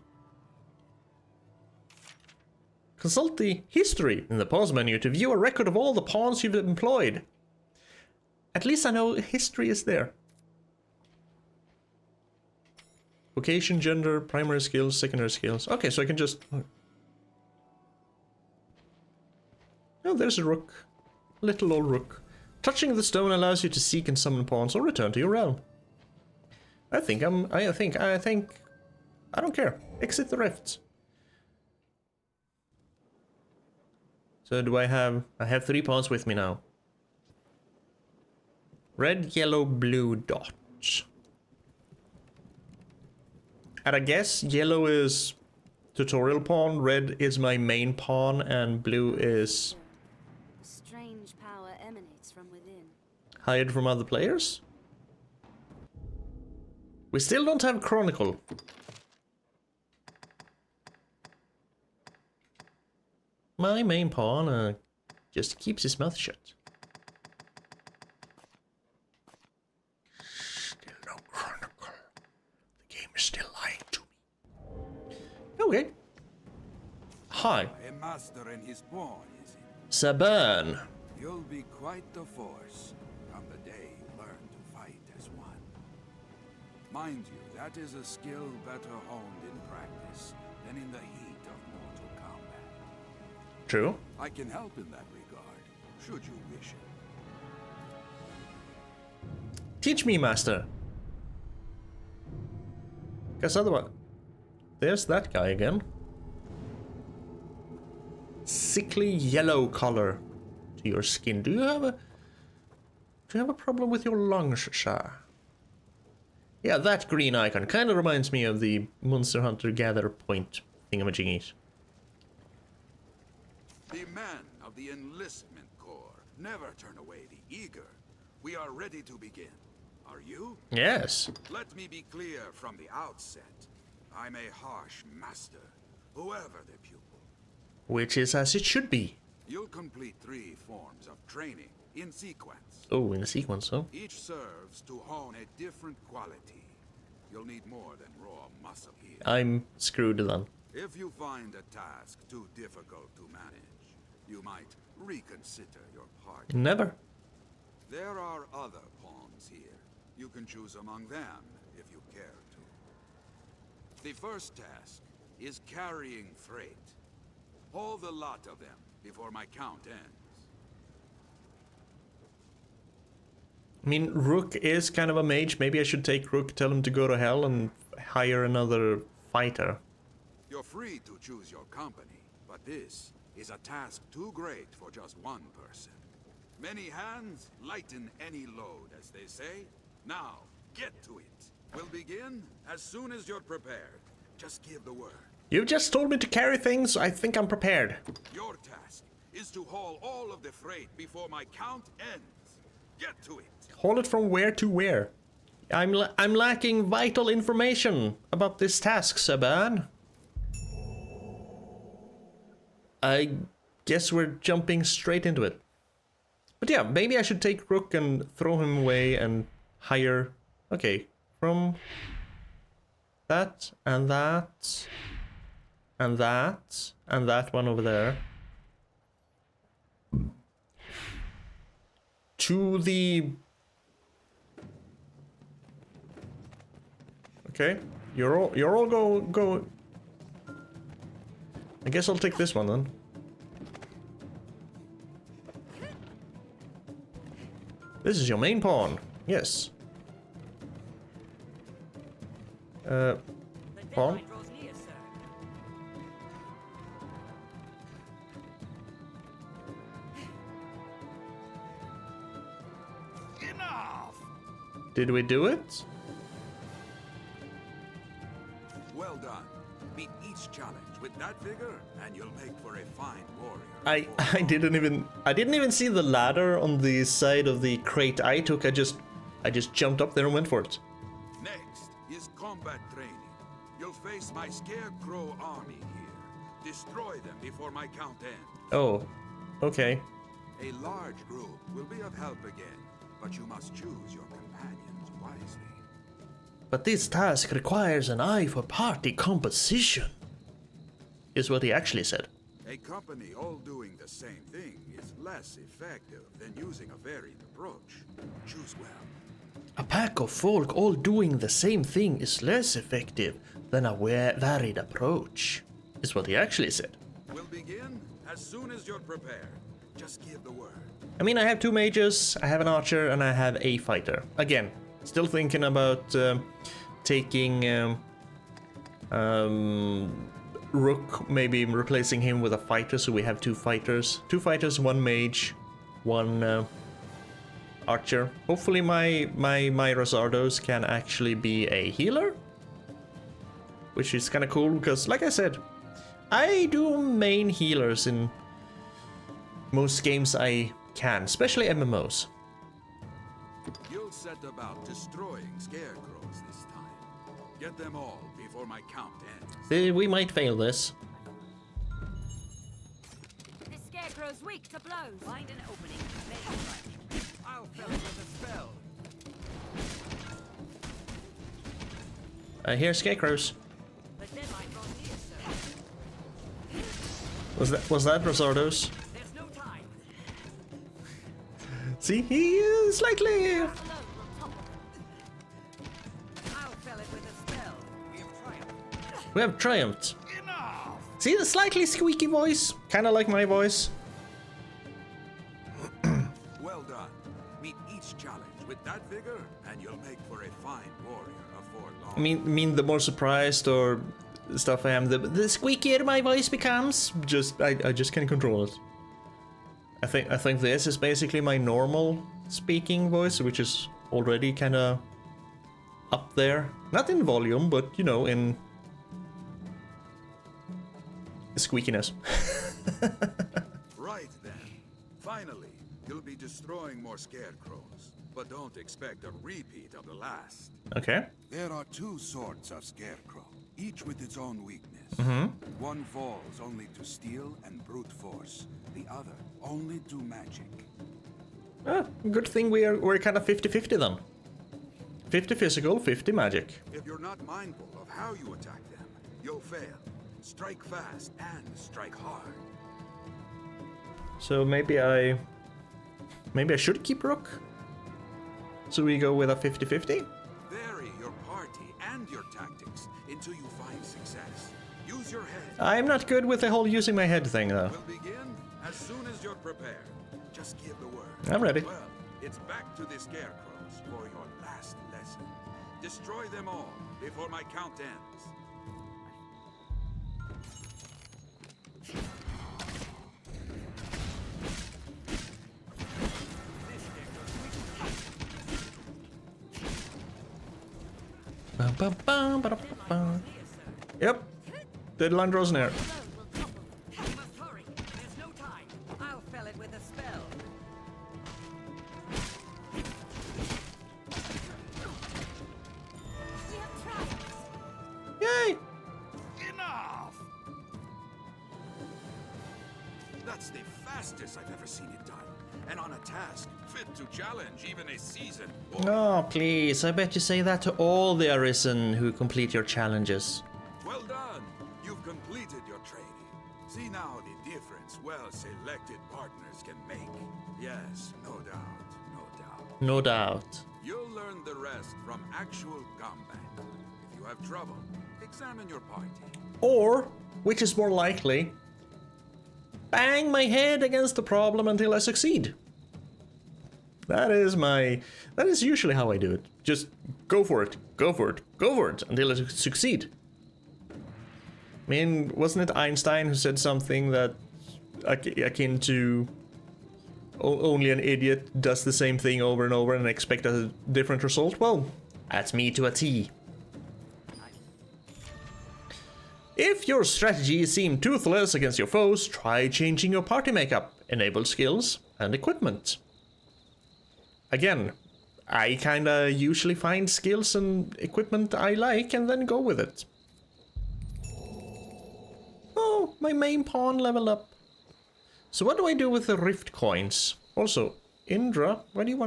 Consult the history in the pause menu to view a record of all the pawns you've employed. At least I know history is there. Vocation, gender, primary skills, secondary skills. Okay, so I can just... Oh, there's a rook. Little old rook. Touching the stone allows you to seek and summon pawns or return to your realm. I think I don't care. Exit the rifts. So do I have 3 pawns with me now. Red, yellow, blue dots. And I guess yellow is tutorial pawn, red is my main pawn, and blue is... A strange power emanates from within. Hired from other players? We still don't have Chronicle. My main pawn just keeps his mouth shut. Still no Chronicle. The game is still lying to me. Okay. Hi. A master in his pawn, is it? Saban. You'll be quite the force come the day you learn to fight as one. Mind you, that is a skill better honed in practice than in the heat of mortal combat. True. I can help in that regard, should you wish it. Teach me, master. Because otherwise... There's that guy again. Sickly yellow color to your skin. Do you have a problem with your lungs, sir? Yeah, that green icon kind of reminds me of the Monster Hunter Gather Point thingamajiggies. The men of the Enlistment Corps never turn away the eager. We are ready to begin. Are you? Yes. Let me be clear from the outset. I'm a harsh master, whoever the pupil. Which is as it should be. You'll complete 3 forms of training in sequence. Oh, in a sequence, huh? Each serves to hone a different quality. You'll need more than raw muscle here. I'm screwed then. If you find a task too difficult to manage, you might reconsider your part. Never. There are other pawns here. You can choose among them if you care to. The first task is carrying freight. Haul the lot of them before my count ends. I mean, Rook is kind of a mage. Maybe I should take Rook, tell him to go to hell, and hire another fighter. You're free to choose your company, but this is a task too great for just one person. Many hands lighten any load, as they say. Now, get to it. We'll begin as soon as you're prepared. Just give the word. You've just told me to carry things. I think I'm prepared. Your task is to haul all of the freight before my count ends. Get to it. Haul it from where to where? I'm lacking vital information about this task, Saban. I guess we're jumping straight into it. But yeah, maybe I should take Rook and throw him away and hire... Okay, from that and that and that and that one over there to the... Okay, you're all go. I guess I'll take this one then. This is your main pawn. Yes. Pawn. Enough! Did we do it? Well done. Meet each challenge with that vigor, and you'll make for a fine warrior. I didn't even see the ladder on the side of the crate I took. I just jumped up there and went for it. Next is combat training. You'll face my scarecrow army here. Destroy them before my count ends. Oh, okay. A large group will be of help again, but you must choose your companions wisely. But this task requires an eye for party composition, is what he actually said. A company all doing the same thing is less effective than using a varied approach. Choose well. A pack of folk all doing the same thing is less effective than a varied approach, is what he actually said. We'll begin as soon as you're prepared. Just give the word. I mean, I have 2 mages, I have an archer, and I have a fighter. Again, still thinking about taking Rook, maybe replacing him with a fighter, so we have 2 fighters. 2 fighters, 1 mage, 1 archer. Hopefully my Razardos can actually be a healer, which is kind of cool, because like I said, I do main healers in most games I can, especially MMOs. You'll set about destroying scarecrows this time. Get them all before my count ends. We might fail this. This scarecrow's weak to blows. Find an opening. Make it right. I'll fill it with a spell. I hear scarecrows. The deadline draws near, sir. Was that Razardos? See, he is slightly. We have triumphed. See the slightly squeaky voice? Kinda like my voice. Well done. Meet each challenge with that vigor, and you'll make for a fine warrior before long. I mean the more surprised or stuff I am, the squeakier my voice becomes. I just can't control it. I think this is basically my normal speaking voice, which is already kinda up there. Not in volume, but you know, in squeakiness. Right then. Finally, you'll be destroying more scarecrows, but don't expect a repeat of the last. Okay. There are two sorts of scarecrow, each with its own weakness. One falls only to steel and brute force, the other only to magic. Good thing we're kind of 50-50 then. 50 physical, 50 magic. If you're not mindful of how you attack them, you'll fail. Strike fast and strike hard. So maybe I should keep Rook. So we go with a 50-50. Vary your party and your tactics until you find success. Use your head. I'm not good with the whole using my head thing though. We'll begin as soon as you're prepared. Just give the word. I'm ready. Well, it's back to the scarecrows for your last lesson. Destroy them all before my count ends. Yep. Deadline draws near. Yay! Enough! That's the fastest I've ever seen it done. And on a task fit to challenge even a seasoned warrior. Oh, please. I bet you say that to all the Arisen who complete your challenges. Well done. You've completed your training. See now the difference well-selected partners can make. Yes, no doubt, no doubt. No doubt. You'll learn the rest from actual combat. If you have trouble, examine your party. Or, which is more likely, bang my head against the problem until I succeed. That is usually how I do it. Just go for it, go for it, go for it until I succeed. I mean, wasn't it Einstein who said something that akin to only an idiot does the same thing over and over and expect a different result? Well, that's me to a T. If your strategies seem toothless against your foes, try changing your party makeup, enable skills, and equipment. Again, I kinda usually find skills and equipment I like and then go with it. Oh, my main pawn leveled up. So what do I do with the rift coins? Also, Indra, why do you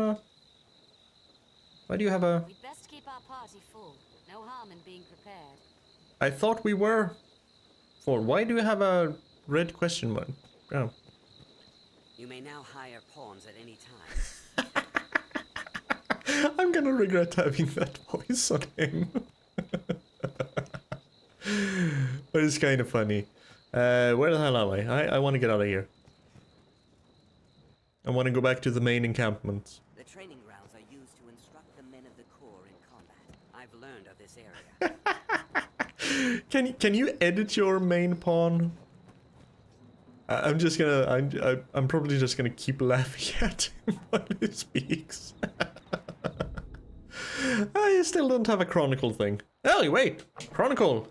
have a... We'd best keep our party full. No harm in being prepared. I thought we were full. Why do you have a red question mark? Oh. You may now hire pawns at any time. I'm gonna regret having that voice on him. But it's kind of funny. Where the hell am I? I want to get out of here. I want to go back to the main encampment. The training grounds are used to instruct the men of the Corps in combat. I've learned of this area. Can you edit your main pawn? I'm probably just gonna keep laughing at him while he speaks. I still don't have a chronicle thing. Oh, wait, chronicle.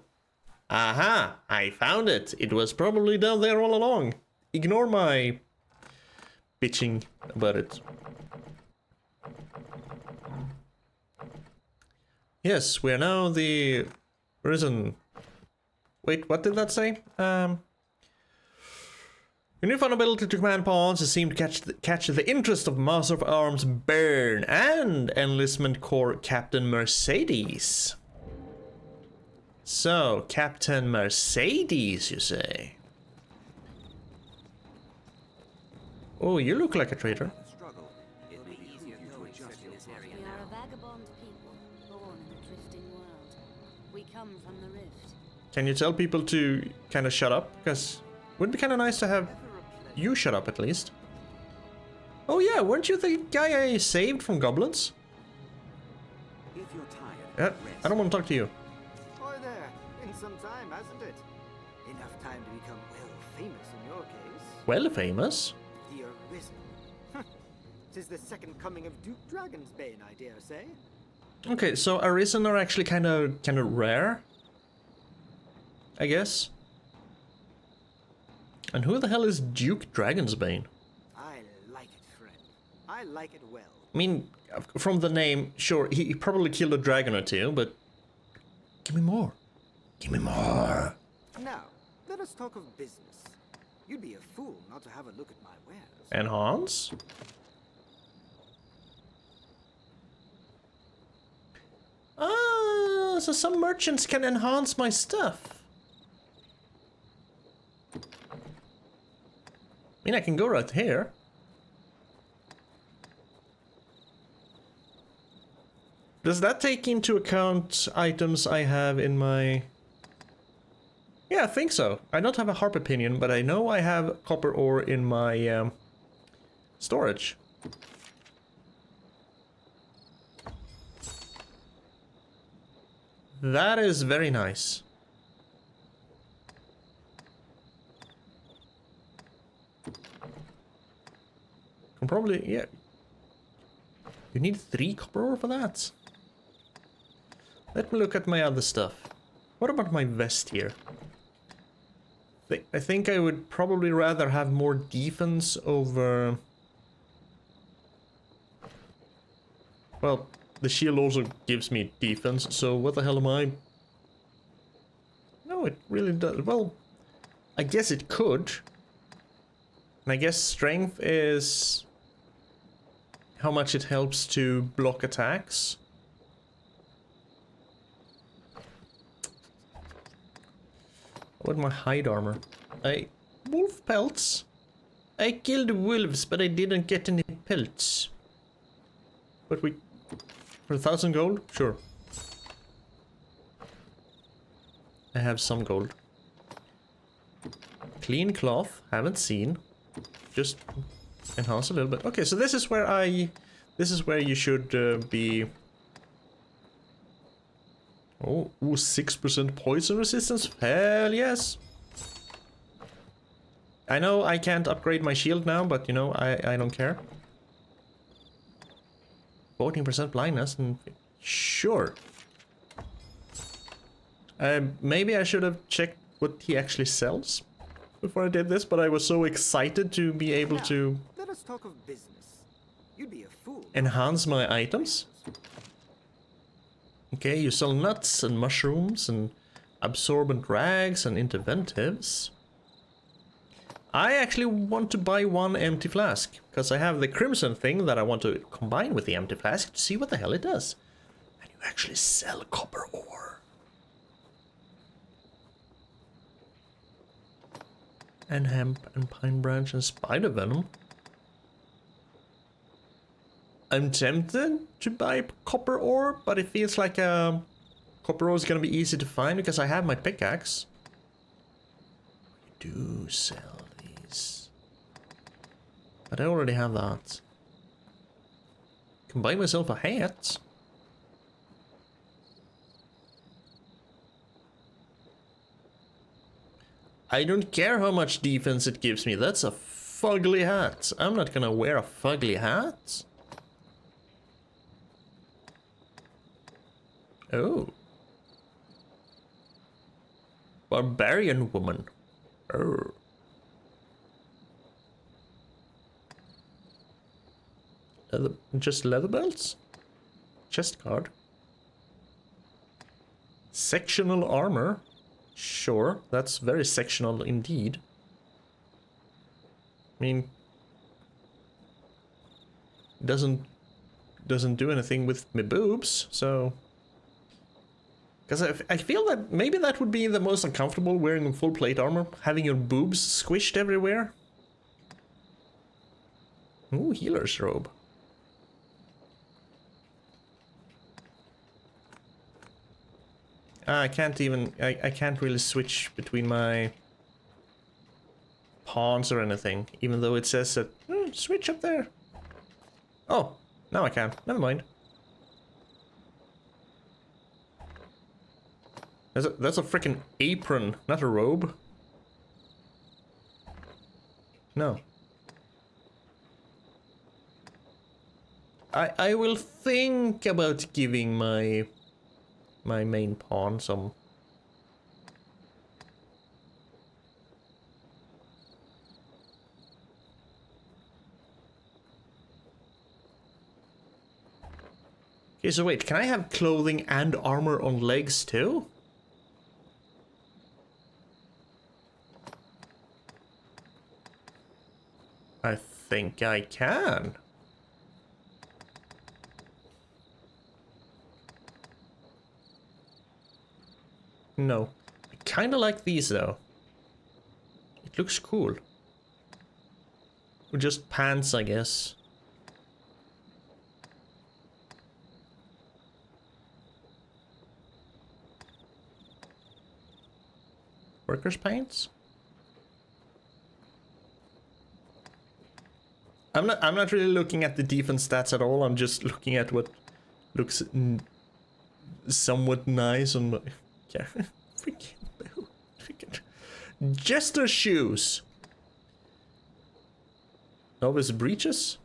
Aha, I found it. It was probably down there all along. Ignore my bitching about it. Yes, we are now the Risen. Wait, what did that say? Your newfound ability to command pawns has seemed to catch the interest of Master of Arms Byrne and Enlistment Corps Captain Mercedes. So, Captain Mercedes, you say? Oh, you look like a traitor. Struggle. It may be easier to adjust in this area We are a now. vagabond people, born in a drifting world. We come from the rift. Can you tell people to kind of shut up? Because it would be kind of nice to have you shut up at least. Oh yeah, weren't you the guy I saved from goblins? If you're tired, I don't want to talk to you. Hi there. Been some time, hasn't it? Enough time to become well famous in your case. Well, famous. The Arisen. 'Tis the second coming of Duke Dragonsbane, I dare say. Okay, so Arisen are actually kind of rare, I guess. And who the hell is Duke Dragonsbane? I like it, friend. I like it well. I mean, from the name, sure, he probably killed a dragon or two, but give me more. Give me more. Now, let us talk of business. You'd be a fool not to have a look at my wares. Enhance? Ah, so some merchants can enhance my stuff. I mean, I can go right here. Does that take into account items I have in my... Yeah, I think so. I don't have a harp opinion, but I know I have copper ore in my storage. That is very nice. Can probably, yeah. You need 3 copper ore for that. Let me look at my other stuff. What about my vest here? I think I would probably rather have more defense over... Well, the shield also gives me defense, so what the hell am I... No, it really does. Well, I guess it could. And I guess strength is... how much it helps to block attacks. What my hide armor? Wolf pelts. I killed wolves, but I didn't get any pelts. But we... For 1,000 gold? Sure. I have some gold. Clean cloth. Haven't seen. Just enhance a little bit. Okay, so this is where I... This is where you should be... Oh, ooh, 6% poison resistance? Hell yes! I know I can't upgrade my shield now, but you know, I don't care. 14% blindness, and sure. Maybe I should have checked what he actually sells before I did this, but I was so excited to be able to... Let us talk of business. You'd be a fool. Enhance my items? Okay, you sell nuts and mushrooms and absorbent rags and interventives. I actually want to buy 1 empty flask, because I have the crimson thing that I want to combine with the empty flask to see what the hell it does. And you actually sell copper ore. And hemp and pine branch and spider venom. I'm tempted to buy copper ore, but it feels like copper ore is gonna be easy to find because I have my pickaxe. You do sell these, but I already have that. Can buy myself a hat. I don't care how much defense it gives me. That's a fugly hat. I'm not gonna wear a fugly hat. Oh. Barbarian woman. Oh. Just leather belts? Chest guard. Sectional armor. Sure, that's very sectional indeed. I mean, doesn't do anything with my boobs, so... Because I feel that maybe that would be the most uncomfortable, wearing full plate armor, having your boobs squished everywhere. Ooh, healer's robe. I can't even... I can't really switch between my pawns or anything, even though it says that... switch up there. Oh, now I can. Never mind. That's a freaking apron, not a robe. No. I will think about giving my main pawn some. Okay, so wait, can I have clothing and armor on legs too? I think I can. No. I kinda like these though. It looks cool. Or just pants, I guess. Workers' pants? I'm not really looking at the defense stats at all. I'm just looking at what looks somewhat nice on my... Yeah, freaking Jester shoes. Novice breeches.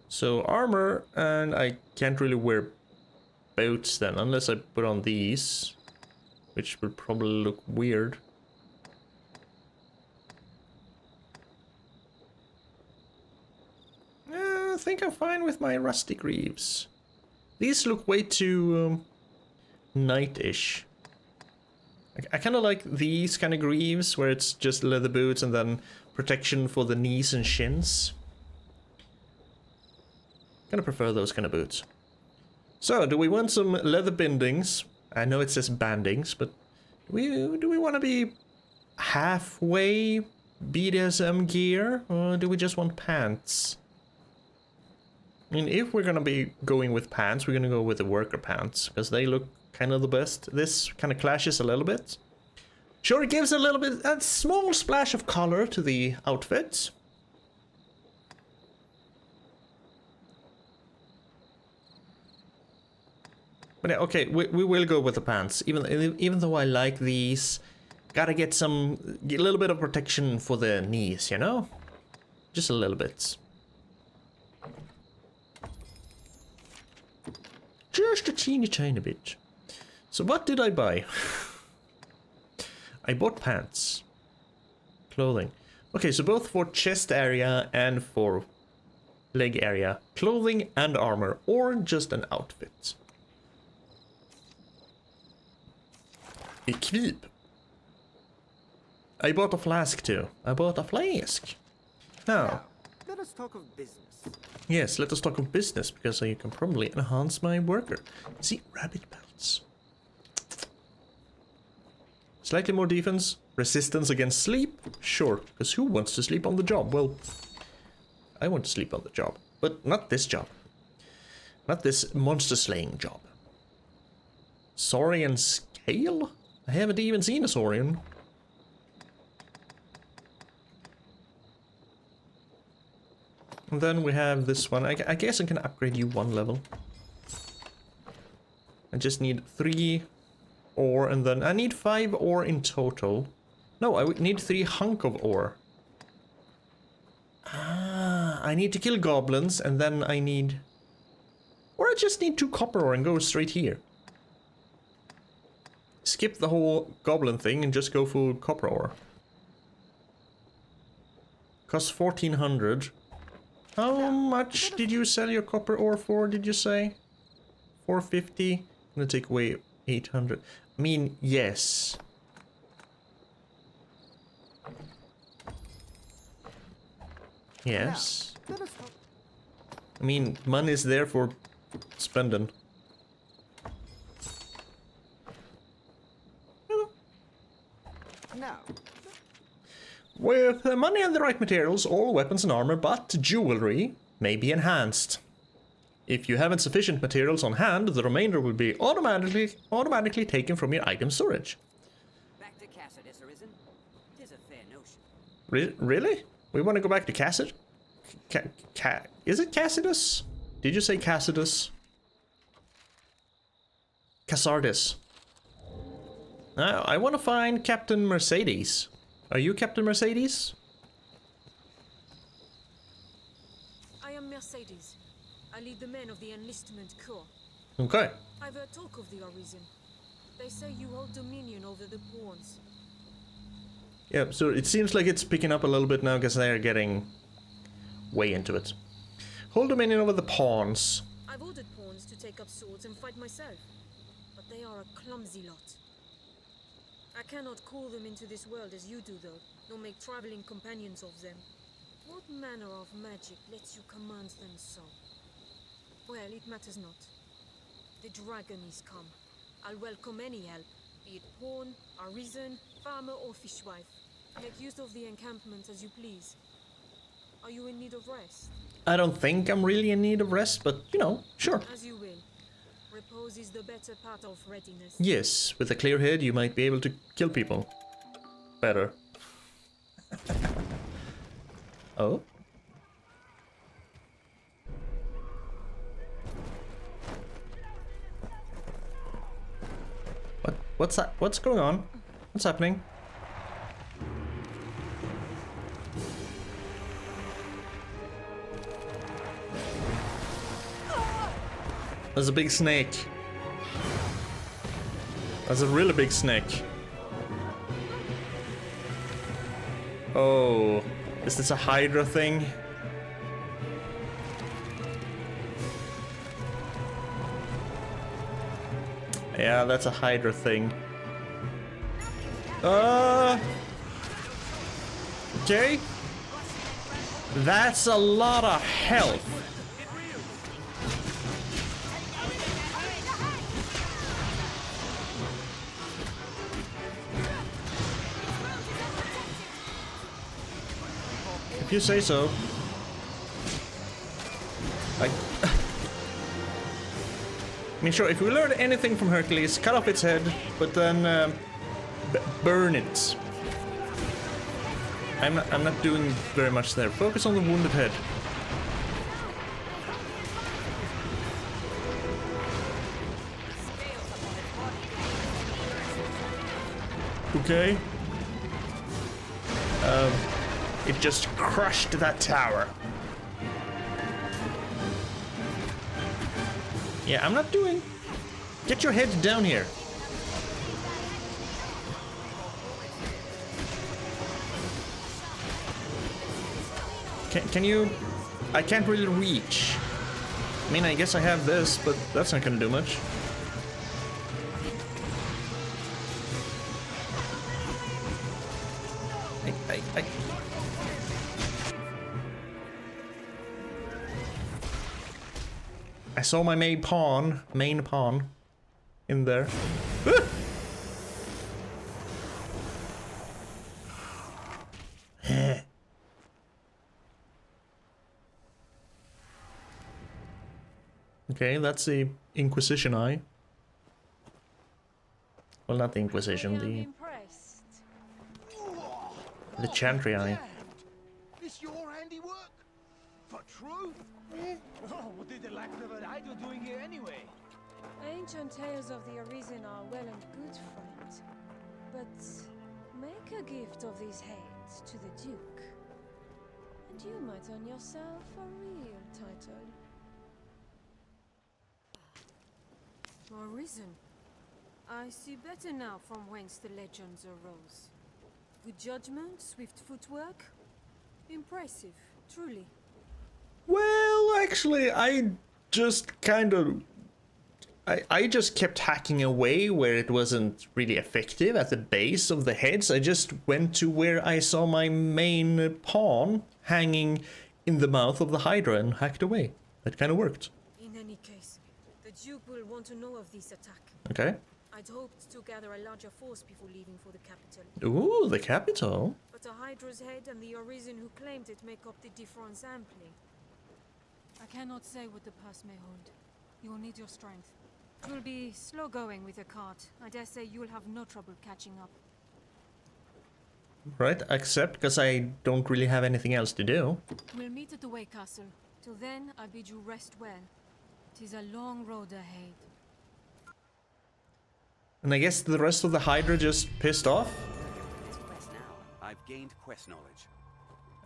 So armor, and I can't really wear boots then, unless I put on these, which would probably look weird. I think I'm fine with my rusty greaves. These look way too knight-ish. I kind of like these kind of greaves where it's just leather boots and then protection for the knees and shins. Kind of prefer those kind of boots. So, do we want some leather bindings? I know it says bandings, but do we want to be halfway BDSM gear, or do we just want pants? I mean, if we're gonna be going with pants, we're gonna go with the worker pants, because they look kind of the best. This kind of clashes a little bit. Sure, it gives a small splash of color to the outfit. But yeah, okay, we will go with the pants, even though I like these. Gotta get a little bit of protection for the knees, you know? Just a little bit. Just a teeny tiny bit. So what did I buy? I bought pants. Clothing. Okay, so both for chest area and for leg area. Clothing and armor, or just an outfit. Equip. I bought a flask too. I bought a flask. Now, let us talk of business. Yes, let us talk of business, because you can probably enhance my worker. See, rabbit pelts. Slightly more defense, resistance against sleep. Sure, because who wants to sleep on the job? Well, I want to sleep on the job, but not this job. Not this monster slaying job. Saurian scale? I haven't even seen a Saurian. And then we have this one. I guess I can upgrade you one level. I just need 3 ore, and then I need 5 ore in total. No, I would need 3 hunk of ore. Ah, I need to kill goblins, and then I need... Or I just need 2 copper ore and go straight here. Skip the whole goblin thing and just go for copper ore. Costs 1400. How much did you sell your copper ore for, did you say? 450? I'm gonna take away 800. I mean, yes. Yes. I mean, money's there for spending. Now. With the money and the right materials, all weapons and armor but jewelry may be enhanced. If you haven't sufficient materials on hand, the remainder will be automatically taken from your item storage. Back to Cassidus, Arisen. Tis a fair notion. Really? We want to go back to Cassid? Is it Cassidus? Did you say Cassidus? Razardos. Now, I want to find Captain Mercedes. Are you Captain Mercedes? I am Mercedes. I lead the men of the Enlistment Corps. Okay. I've heard talk of the Arisen. They say you hold dominion over the pawns. Yeah, so it seems like it's picking up a little bit now because they're getting way into it. Hold dominion over the pawns. I've ordered pawns to take up swords and fight myself, but they are a clumsy lot. I cannot call them into this world as you do, though, nor make traveling companions of them. What manner of magic lets you command them so? Well, it matters not. The dragon is come. I'll welcome any help, be it pawn, arisen, farmer, or fishwife. Make use of the encampment as you please. Are you in need of rest? I don't think I'm really in need of rest, but, you know, sure. As you will. Repose is the better part of readiness. Yes, with a clear head you might be able to kill people. Better. Oh? What's that? What's going on? What's happening? There's a big snake. There's a really big snake. Oh, is this a Hydra thing? Yeah, that's a Hydra thing. Okay. That's a lot of health. If you say so. I mean, sure, if we learn anything from Hercules, cut off its head, but then burn it. I'm not doing very much there. Focus on the wounded head. Okay. It just crushed that tower. Yeah, I'm not doing... Get your head down here. Can you... I can't really reach. I mean, I guess I have this, but that's not gonna do much. I saw my main pawn in there. Okay, that's the Inquisition eye. Well, not the Inquisition, the Chantry eye. This your handiwork? For truth? Oh, what did the lack of an idol doing here anyway? Ancient tales of the Arisen are well and good, friend. But make a gift of these heads to the Duke, and you might earn yourself a real title. Arisen. I see better now from whence the legends arose. Good judgment, swift footwork. Impressive, truly. Well, actually, I just kind of... I just kept hacking away where it wasn't really effective at the base of the heads. I just went to where I saw my main pawn hanging in the mouth of the Hydra and hacked away. That kind of worked. In any case, the Duke will want to know of this attack. Okay. I'd hoped to gather a larger force before leaving for the capital. Ooh, the capital. But a Hydra's head and the Arisen who claimed it make up the difference amply. I cannot say what the pass may hold. You will need your strength. It will be slow going with a cart. I dare say you will have no trouble catching up. Right, except because I don't really have anything else to do. We'll meet at the Way Castle. Till then, I bid you rest well. 'Tis a long road ahead. And I guess the rest of the Hydra just pissed off? I've gained quest knowledge.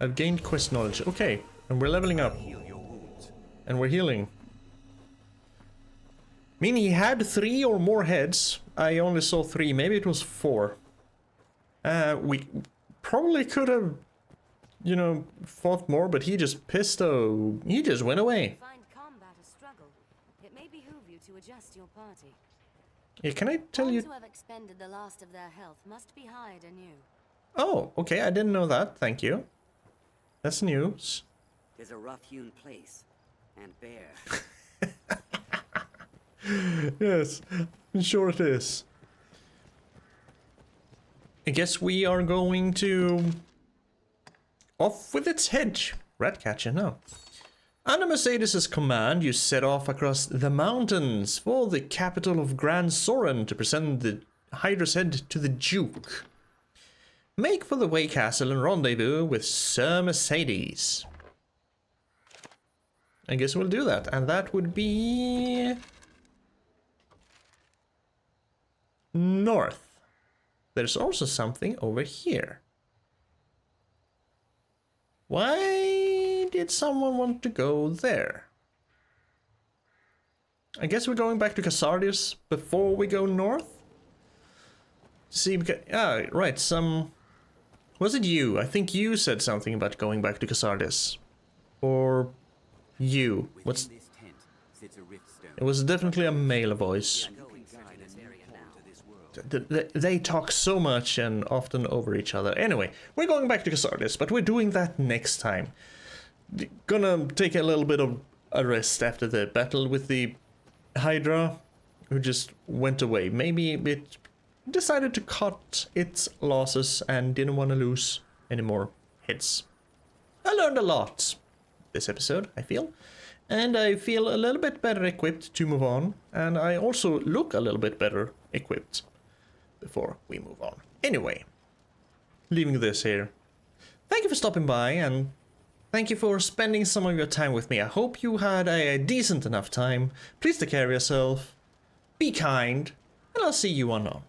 I've gained quest knowledge. Okay, and we're leveling up. Heal your wounds. And we're healing. I mean, he had 3 or more heads. I only saw 3. Maybe it was 4. We probably could have, you know, fought more, but he just pissed. He just went away. Find combat a struggle. It may behoove you to adjust your party. Yeah, can I tell you? Those who have expended the last of their health must be hired anew. Oh, okay. I didn't know that. Thank you. That's news. Tis a rough-hewn place, and bare. Yes, I'm sure it is. I guess we are going to off with its head. Ratcatcher, no. Under Mercedes' command, you set off across the mountains for the capital of Grand Soren to present the Hydra's head to the Duke. Make for the Way Castle and rendezvous with Sir Mercedes. I guess we'll do that, and that would be north. There's also something over here. Why did someone want to go there? I guess we're going back to Razardos before we go north? See, because, right, was it you? I think you said something about going back to Razardos. Or you. What's... It was definitely a male voice. They talk so much and often over each other. Anyway, we're going back to Razardos, but we're doing that next time. Gonna take a little bit of a rest after the battle with the Hydra, who just went away. Maybe it decided to cut its losses and didn't want to lose any more hits. I learned a lot this episode, I feel. And I feel a little bit better equipped to move on. And I also look a little bit better equipped before we move on. Anyway, leaving this here. Thank you for stopping by, and thank you for spending some of your time with me. I hope you had a decent enough time. Please take care of yourself, be kind, and I'll see you on.